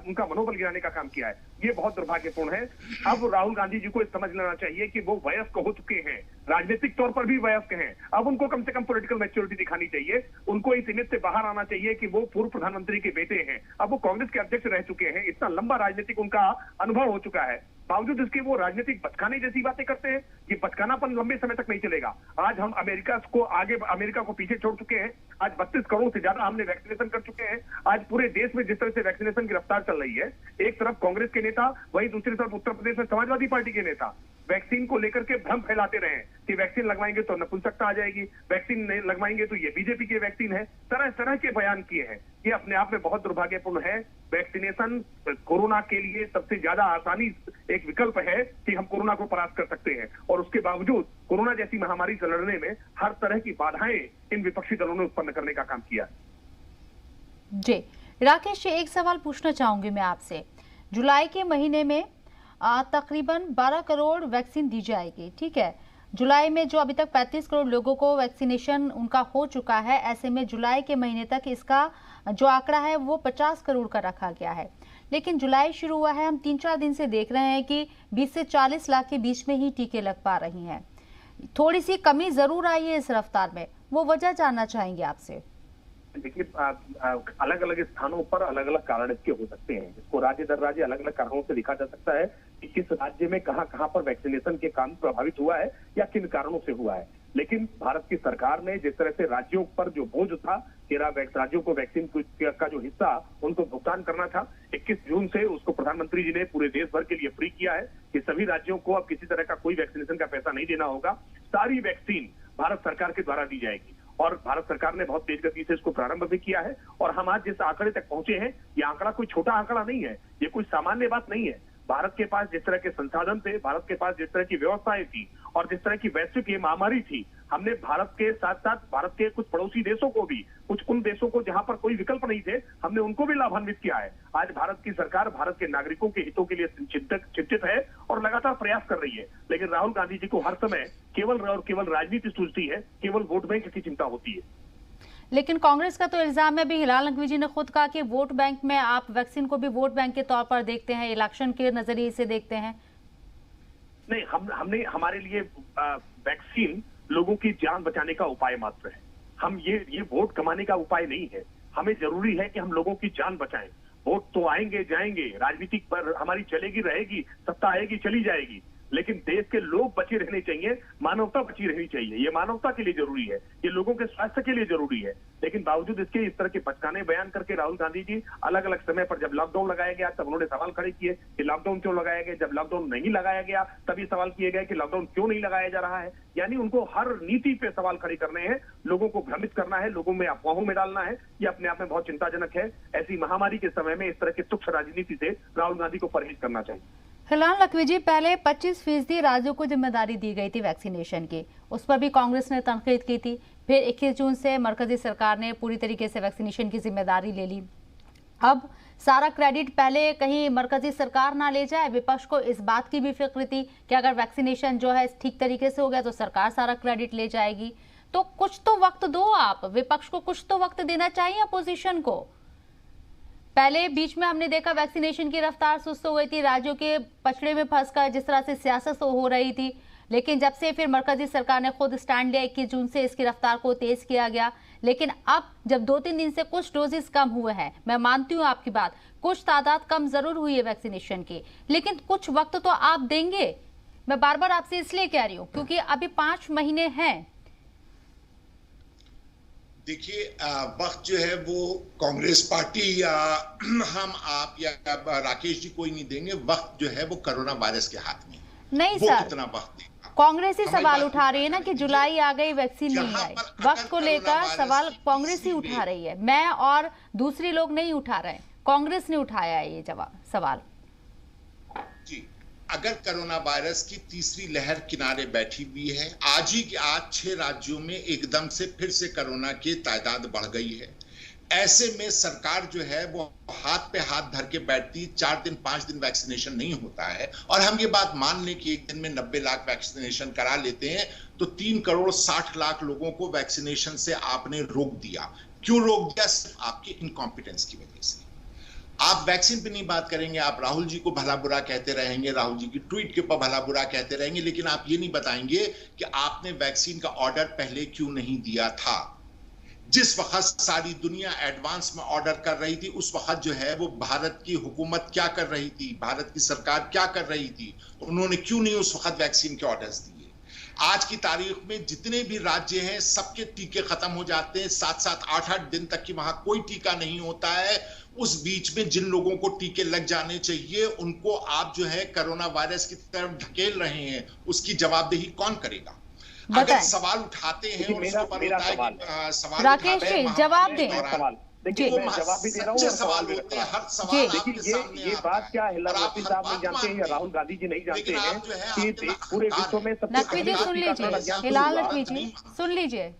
उनका मनोबल गिराने का काम किया है। ये बहुत दुर्भाग्यपूर्ण है। अब राहुल गांधी जी को समझ लेना चाहिए कि वो वयस्क हो चुके हैं, राजनीतिक तौर पर भी वयस्क हैं। अब उनको कम से कम पॉलिटिकल मैच्योरिटी दिखानी चाहिए। उनको इस इमेज से बाहर आना चाहिए कि वो पूर्व प्रधानमंत्री के बेटे हैं। अब वो कांग्रेस के अध्यक्ष रह चुके हैं, इतना लंबा राजनीतिक उनका अनुभव हो चुका है, बावजूद इसके वो राजनीतिक बचकाने जैसी बातें करते हैं। ये बचकानापन लंबे समय तक नहीं चलेगा। आज हम अमेरिका को पीछे छोड़ चुके हैं। आज 32 करोड़ से ज्यादा हमने वैक्सीनेशन कर चुके हैं। आज पूरे देश में जिस तरह से वैक्सीनेशन की रफ्तार चल रही है, एक तरफ कांग्रेस के नेता, वहीं दूसरी तरफ उत्तर प्रदेश में समाजवादी पार्टी के नेता वैक्सीन को लेकर के भ्रम फैलाते रहे कि वैक्सीन लगवाएंगे तो नपुंसकता आ जाएगी, वैक्सीन नहीं लगवाएंगे तो ये बीजेपी की वैक्सीन है। तरह तरह के बयान किए हैं। ये अपने आप में बहुत दुर्भाग्यपूर्ण है। वैक्सीनेशन कोरोना के लिए सबसे ज्यादा आसानी एक विकल्प है कि हम कोरोना को परास्त कर सकते हैं, और उसके बावजूद कोरोना जैसी महामारी से लड़ने में हर तरह की बाधाएं इन विपक्षी दलों ने उत्पन्न करने का काम किया। जी राकेश जी, एक सवाल पूछना चाहूंगी मैं आपसे। जुलाई के महीने में तकरीबन 12 करोड़ वैक्सीन दी जाएगी, ठीक है। जुलाई में जो अभी तक 35 करोड़ लोगों को वैक्सीनेशन उनका हो चुका है, ऐसे में जुलाई के महीने तक इसका जो आंकड़ा है वो 50 करोड़ का रखा गया है। लेकिन जुलाई शुरू हुआ है, हम 3-4 दिन से देख रहे हैं कि 20 से 40 लाख के बीच में ही टीके लग पा रही हैं। थोड़ी सी कमी जरूर आई है इस रफ्तार में, वो वजह जानना चाहेंगे आपसे। देखिए, अलग अलग स्थानों पर अलग अलग कारण इसके हो सकते हैं। इसको राज्य दर राज्य अलग अलग कारणों से देखा जा सकता है कि किस राज्य में कहां पर वैक्सीनेशन के काम प्रभावित हुआ है या किन कारणों से हुआ है। लेकिन भारत की सरकार ने जिस तरह से राज्यों पर जो बोझ था, 13 राज्यों को वैक्सीन का जो हिस्सा उनको भुगतान करना था, 21 जून से उसको प्रधानमंत्री जी ने पूरे देश भर के लिए फ्री किया है कि सभी राज्यों को अब किसी तरह का कोई वैक्सीनेशन का पैसा नहीं देना होगा। सारी वैक्सीन भारत सरकार के द्वारा दी जाएगी और भारत सरकार ने बहुत तेज गति से इसको प्रारंभ भी किया है। और हम आज जिस आंकड़े तक पहुंचे हैं, ये आंकड़ा कोई छोटा आंकड़ा नहीं है, ये कोई सामान्य बात नहीं है। भारत के पास जिस तरह के संसाधन थे, भारत के पास जिस तरह की व्यवस्थाएं थी और जिस तरह की वैश्विक ये महामारी थी, हमने भारत के साथ साथ भारत के कुछ पड़ोसी देशों को भी, कुछ उन देशों को जहां पर कोई विकल्प नहीं थे, हमने उनको भी लाभान्वित किया है। आज भारत की सरकार भारत के नागरिकों के हितों के लिए चिंतित है और लगातार प्रयास कर रही है। लेकिन राहुल गांधी जी को हर समय केवल और केवल राजनीति सूझती है, केवल वोट बैंक की चिंता होती है। लेकिन कांग्रेस का तो इल्जाम है भी, हिलाल नकवी जी ने खुद कहा कि वोट बैंक में आप वैक्सीन को भी वोट बैंक के तौर पर देखते हैं, इलेक्शन के नजरिए से देखते हैं। नहीं, हमने हमारे लिए वैक्सीन लोगों की जान बचाने का उपाय मात्र है। हम ये वोट कमाने का उपाय नहीं है। हमें जरूरी है कि हम लोगों की जान बचाएं। वोट तो आएंगे जाएंगे, राजनीतिक पर हमारी चलेगी रहेगी, सत्ता आएगी चली जाएगी, लेकिन देश के लोग बचे रहने चाहिए, मानवता बची रहनी चाहिए। ये मानवता के लिए जरूरी है, ये लोगों के स्वास्थ्य के लिए जरूरी है। लेकिन बावजूद इसके इस तरह के बचकाने बयान करके राहुल गांधी जी अलग अलग समय पर, जब लॉकडाउन लगाया गया तब उन्होंने सवाल खड़े किए कि लॉकडाउन क्यों लगाया गया, जब लॉकडाउन नहीं लगाया गया तभी सवाल किए गए कि लॉकडाउन क्यों नहीं लगाया जा रहा है। यानी उनको हर नीति पे सवाल खड़े करने हैं, लोगों को भ्रमित करना है, लोगों में अफवाहों में डालना है। ये अपने आप में बहुत चिंताजनक है। ऐसी महामारी के समय में इस तरह की तुच्छ राजनीति से राहुल गांधी को परहेज करना चाहिए। हिलाल नकवी जी, पहले 25% राज्यों को जिम्मेदारी दी गई थी वैक्सीनेशन की, उस पर भी कांग्रेस ने तनकीद की थी। फिर 21 जून से मरकजी सरकार ने पूरी तरीके से वैक्सीनेशन की जिम्मेदारी ले ली। अब सारा क्रेडिट पहले कहीं मरकजी सरकार ना ले जाए। विपक्ष को इस बात की भी फिक्र थी कि अगर वैक्सीनेशन जो है ठीक तरीके से हो गया तो सरकार सारा क्रेडिट ले जाएगी। तो कुछ तो वक्त दो, आप विपक्ष को कुछ तो वक्त देना चाहिए अपोजिशन को। पहले बीच में हमने देखा वैक्सीनेशन की रफ्तार सुस्त हो गई थी, राज्यों के पछड़े में फंसकर जिस तरह से सियासत हो रही थी। लेकिन जब से फिर मरकजी सरकार ने खुद स्टैंड लिया 21 जून से इसकी रफ्तार को तेज किया गया। लेकिन अब जब 2-3 दिन से कुछ डोजेस कम हुए हैं, मैं मानती हूं आपकी बात, कुछ तादाद कम जरूर हुई है वैक्सीनेशन की, लेकिन कुछ वक्त तो आप देंगे। मैं बार बार आपसे इसलिए कह रही हूं क्योंकि अभी 5 महीने हैं। देखिए, वक्त जो है वो कांग्रेस पार्टी या हम आप या राकेश जी कोई नहीं देंगे। वक्त जो है वो कोरोना वायरस के हाथ में नहीं वो सर, कितना वक्त देगा। कांग्रेस ही सवाल उठा रही है ना कि जुलाई आ गई वैक्सीन नहीं आई। वक्त को लेकर सवाल कांग्रेस ही उठा रही है, मैं और दूसरे लोग नहीं उठा रहे, कांग्रेस ने उठाया है ये सवाल। जी, अगर कोरोना वायरस की तीसरी लहर किनारे बैठी हुई है, आज 6 राज्यों में एकदम से फिर से कोरोना की तादाद बढ़ गई है। ऐसे में सरकार जो है वो हाथ पे हाथ धर के बैठती, 4 दिन 5 दिन वैक्सीनेशन नहीं होता है। और हम ये बात मान लें कि एक दिन में 90 लाख वैक्सीनेशन करा लेते हैं, तो 3 करोड़ 60 लाख लोगों को वैक्सीनेशन से आपने रोक दिया। क्यों रोक दिया? सिर्फ आपकी इनकॉम्पिटेंस की वजह से। आप वैक्सीन पे नहीं बात करेंगे, आप राहुल जी को भला बुरा कहते रहेंगे, राहुल जी की ट्वीट के ऊपर भला बुरा कहते रहेंगे, लेकिन आप ये नहीं बताएंगे कि आपने वैक्सीन का ऑर्डर पहले क्यों नहीं दिया था। जिस वक्त सारी दुनिया एडवांस में ऑर्डर कर रही थी, उस वक्त जो है वो भारत की हुकूमत क्या कर रही थी, भारत की सरकार क्या कर रही थी, उन्होंने क्यों नहीं उस वक्त वैक्सीन के ऑर्डर्स दिए। आज की तारीख में जितने भी राज्य हैं सबके टीके खत्म हो जाते हैं, 7-7, 8-8 दिन तक की वहां कोई टीका नहीं होता है। उस बीच में जिन लोगों को टीके लग जाने चाहिए उनको आप जो है कोरोना वायरस की तरफ ढकेल रहे हैं, उसकी जवाबदेही कौन करेगा? अगर सवाल उठाते हैं और उसके ऊपर सवाल राकेश जी जवाब दें। देखिए, मैं जवाब भी दे रहा हूँ और सवाल भी रख रहा हूँ। देखिए, ये बात क्या हिलाल नकवी साहब नहीं जानते हैं या राहुल गांधी जी नहीं जानते हैं कि पूरे विश्व में नकवी जी सुन लीजिए, हिलाल नकवी जी सुन लीजिए,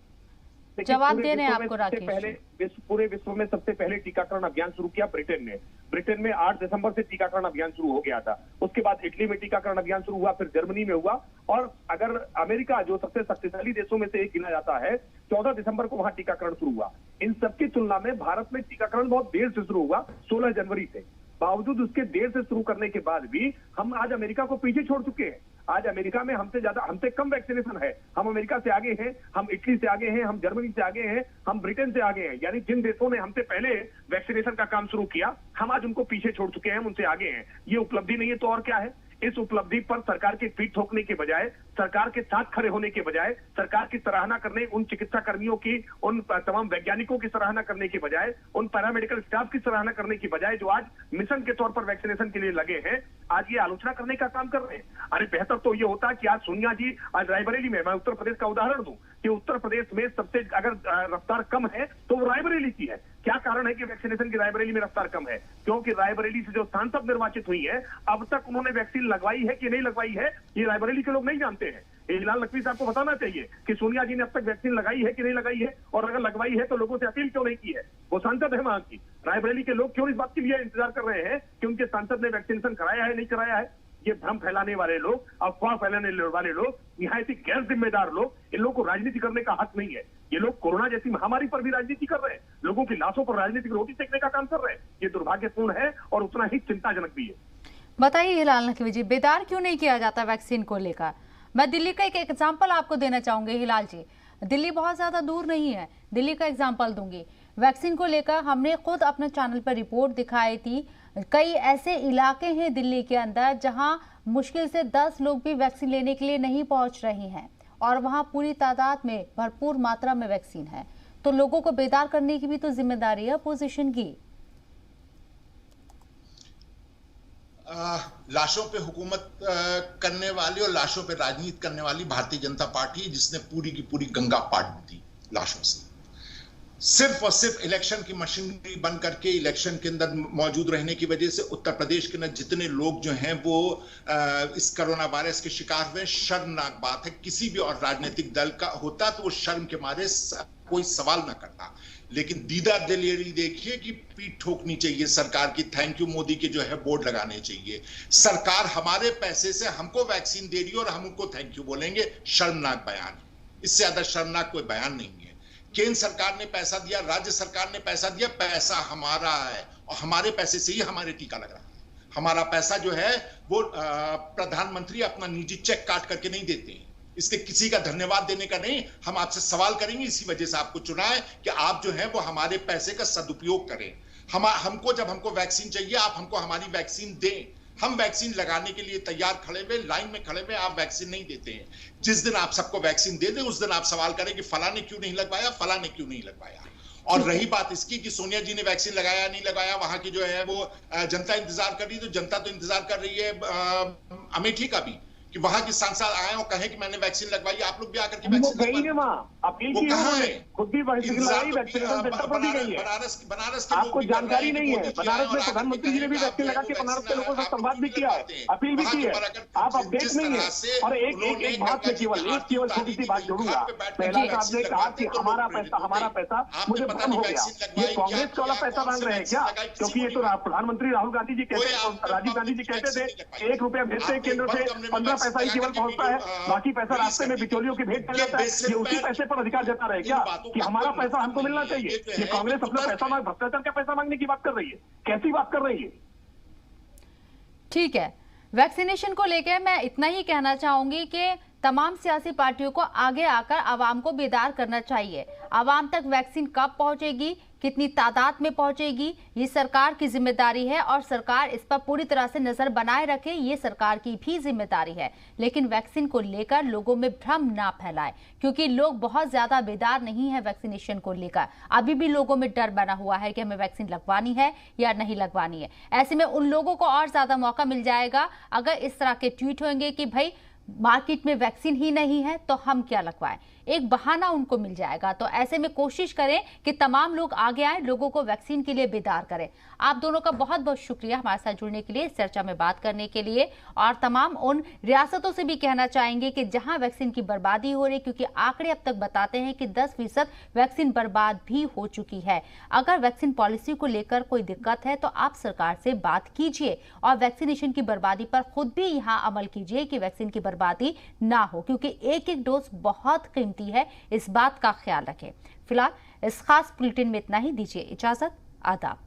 जवाब दे रहे हैं आपको राकेश। पूरे विश्व में सबसे पहले टीकाकरण अभियान शुरू किया ब्रिटेन ने। ब्रिटेन में 8 दिसंबर से टीकाकरण अभियान शुरू हो गया था। उसके बाद इटली में टीकाकरण अभियान शुरू हुआ, फिर जर्मनी में हुआ, और अगर अमेरिका जो सबसे शक्तिशाली देशों में से एक गिना जाता है, 14 दिसंबर को वहां टीकाकरण शुरू हुआ। इन सबकी तुलना में भारत में टीकाकरण बहुत देर से शुरू हुआ, 16 जनवरी से। बावजूद उसके देर से शुरू करने के बाद भी हम आज अमेरिका को पीछे छोड़ चुके हैं। आज अमेरिका में हमसे कम वैक्सीनेशन है। हम अमेरिका से आगे हैं, हम इटली से आगे हैं, हम जर्मनी से आगे हैं, हम ब्रिटेन से आगे हैं। यानी जिन देशों ने हमसे पहले वैक्सीनेशन का काम शुरू किया, हम आज उनको पीछे छोड़ चुके हैं, हम उनसे आगे हैं। ये उपलब्धि नहीं है तो और क्या है? इस उपलब्धि पर सरकार के पीठ ठोकने के बजाय, सरकार के साथ खड़े होने के बजाय, सरकार की सराहना करने, उन चिकित्सा कर्मियों की, उन तमाम वैज्ञानिकों की सराहना करने के बजाय, उन पैरामेडिकल स्टाफ की सराहना करने की बजाय जो आज मिशन के तौर पर वैक्सीनेशन के लिए लगे हैं, आज ये आलोचना करने का काम कर रहे हैं। अरे बेहतर तो ये होता कि आज सोनिया जी आज रायबरेली में, मैं उत्तर प्रदेश का उदाहरण दूं कि उत्तर प्रदेश में सबसे अगर रफ्तार कम है तो वो रायबरेली की है। क्या कारण है कि वैक्सीनेशन की रायबरेली में रफ्तार कम है? क्योंकि रायबरेली से जो सांसद निर्वाचित हुई है, अब तक उन्होंने वैक्सीन लगवाई है कि नहीं लगवाई है, ये रायबरेली के लोग नहीं जानते हैं। हिलाल नकवी साहब को बताना चाहिए कि सोनिया जी ने अब तक वैक्सीन लगाई है कि नहीं लगाई है, और अगर लगवाई है तो लोगों से अपील क्यों नहीं की है। वो सांसद है वहां की। रायबरेली के लोग क्यों इस बात के लिए इंतजार कर रहे हैं कि उनके सांसद ने वैक्सीनेशन कराया है नहीं कराया है? ये भ्रम फैलाने वाले लोग, अफवाह फैलाने वाले लोग, निहायत ही गैर जिम्मेदार लोग, इन लोगों को राजनीति करने का हक नहीं है। ये लोग कोरोना जैसी महामारी पर भी राजनीति कर रहे हैं, लोगों की लाशों पर राजनीतिक रोटी सेकने का काम कर रहे हैं। ये दुर्भाग्यपूर्ण है और उतना ही चिंताजनक भी है। बताइए हिलाल नकवी जी, बेदार क्यों नहीं किया जाता वैक्सीन को लेकर? मैं दिल्ली का एक एग्जाम्पल आपको देना चाहूंगी हिलाल जी। दिल्ली बहुत ज्यादा दूर नहीं है, दिल्ली का एग्जाम्पल दूंगी। वैक्सीन को लेकर हमने खुद अपने चैनल पर रिपोर्ट दिखाई थी। कई ऐसे इलाके हैं दिल्ली के अंदर जहां मुश्किल से 10 लोग भी वैक्सीन लेने के लिए नहीं पहुंच रहे हैं, और वहां पूरी तादाद में भरपूर मात्रा में वैक्सीन है। तो लोगों को बेदार करने की भी तो जिम्मेदारी है अपोजिशन की। लाशों पे हुकूमत करने वाली और लाशों पे राजनीति करने वाली भारतीय जनता पार्टी, जिसने पूरी की पूरी गंगा पाट दी लाशों से। सिर्फ और सिर्फ इलेक्शन की मशीनरी बन करके इलेक्शन के अंदर मौजूद रहने की वजह से उत्तर प्रदेश के अंदर जितने लोग जो हैं वो इस कोरोना वायरस के शिकार हुए, शर्मनाक बात है। किसी भी और राजनीतिक दल का होता तो वो शर्म के मारे कोई सवाल ना करता। लेकिन दीदा दिलेरी देखिए कि पीठ ठोकनी चाहिए सरकार की। थैंक यू मोदी के जो है बोर्ड लगाने चाहिए। सरकार हमारे पैसे से हमको वैक्सीन दे रही है और हम उनको थैंक यू बोलेंगे। शर्मनाक बयान, इससे ज्यादा शर्मनाक कोई बयान नहीं है। केंद्र सरकार ने पैसा दिया, राज्य सरकार ने पैसा दिया, पैसा हमारा है और हमारे पैसे से ही हमारे टीका लग रहा है। हमारा पैसा जो है वो प्रधानमंत्री अपना निजी चेक काट करके नहीं देते हैं। इसके किसी का धन्यवाद देने का नहीं, हम आपसे सवाल करेंगे। इसी वजह से आपको चुना है कि आप जो है वो हमारे पैसे का सदुपयोग करें। हमको जब हमको वैक्सीन चाहिए, आप हमको हमारी वैक्सीन दें। हम वैक्सीन लगाने के लिए तैयार खड़े हुए, लाइन में खड़े हुए, आप वैक्सीन नहीं देते हैं। जिस दिन आप सबको वैक्सीन दे दें, उस दिन आप सवाल करें कि फला ने क्यों नहीं लगवाया, फला ने क्यों नहीं लगवाया। और रही बात इसकी कि सोनिया जी ने वैक्सीन लगाया नहीं लगाया, वहां की जो है वो जनता इंतजार कर रही है। तो जनता तो इंतजार कर रही है अमेठी का भी, कि वहां के सांसद आए और कहें कि मैंने वैक्सीन लगवाई, आप लोग भी आकर के वैक्सीन खुद भी वैक्सीनेशन सेंटर पर भी गई है। बनारस आपको जानकारी नहीं है, बनारस में प्रधानमंत्री जी ने भी वैक्सीन लगा के बनारस के लोगों से संवाद भी किया है, अपील भी की है। आप अपडेट नहीं है। और एक बात में केवल छोटी सी बात जोड़ूंगा। पहला साहब ने कहा कि हमारा पैसा मुझे भ्रम हो गया। ये कांग्रेस वाला पैसा मांग रहे हैं क्या? क्योंकि ये तो प्रधानमंत्री राहुल गांधी जी कहते, राजीव गांधी जी कहते थे 1 रुपया भेजते केंद्र से 15 पैसा ही केवल पहुंचता है, बाकी पैसा रास्ते में बिचौलियों की भेंट कर जाता है। ये उसी पैसे पर अधिकार जता रहे क्या कि हमारा पैसा हमको मिलना चाहिए? ये कांग्रेस अपना पैसा मांग, भ्रष्टाचार का पैसा मांगने की बात कर रही है। कैसी बात कर रही है? ठीक है, वैक्सीनेशन को लेकर मैं इतना ही कहना चाहूंगी कि तमाम सियासी पार्टियों को आगे आकर आवाम को बेदार करना चाहिए। आवाम तक वैक्सीन कब पहुंचेगी, कितनी तादाद में पहुंचेगी, ये सरकार की जिम्मेदारी है और सरकार इस पर पूरी तरह से नजर बनाए रखे, ये सरकार की भी जिम्मेदारी है। लेकिन वैक्सीन को लेकर लोगों में भ्रम ना फैलाए, क्योंकि लोग बहुत ज्यादा बेदार नहीं है वैक्सीनेशन को लेकर। अभी भी लोगों में डर बना हुआ है कि हमें वैक्सीन लगवानी है या नहीं लगवानी है। ऐसे में उन लोगों को और ज्यादा मौका मिल जाएगा अगर इस तरह के ट्वीट होंगे कि भाई मार्केट में वैक्सीन ही नहीं है तो हम क्या लगवाएं। एक बहाना उनको मिल जाएगा। तो ऐसे में कोशिश करें कि तमाम लोग आगे आए, लोगों को वैक्सीन के लिए बेदार करें। आप दोनों का बहुत बहुत शुक्रिया हमारे साथ जुड़ने के लिए, इस चर्चा में बात करने के लिए। और तमाम उन रियासतों से भी कहना चाहेंगे कि जहां वैक्सीन की बर्बादी हो रही, क्योंकि आंकड़े अब तक बताते हैं कि 10% वैक्सीन बर्बाद भी हो चुकी है। अगर वैक्सीन पॉलिसी को लेकर कोई दिक्कत है तो आप सरकार से बात कीजिए और वैक्सीनेशन की बर्बादी पर खुद भी यहाँ अमल कीजिए कि वैक्सीन की बर्बादी ना हो, क्योंकि एक एक डोज बहुत कीमती है, इस बात का ख्याल रखें। फिलहाल इस खास बुलेटिन में इतना ही, दीजिए इजाजत, आदाब।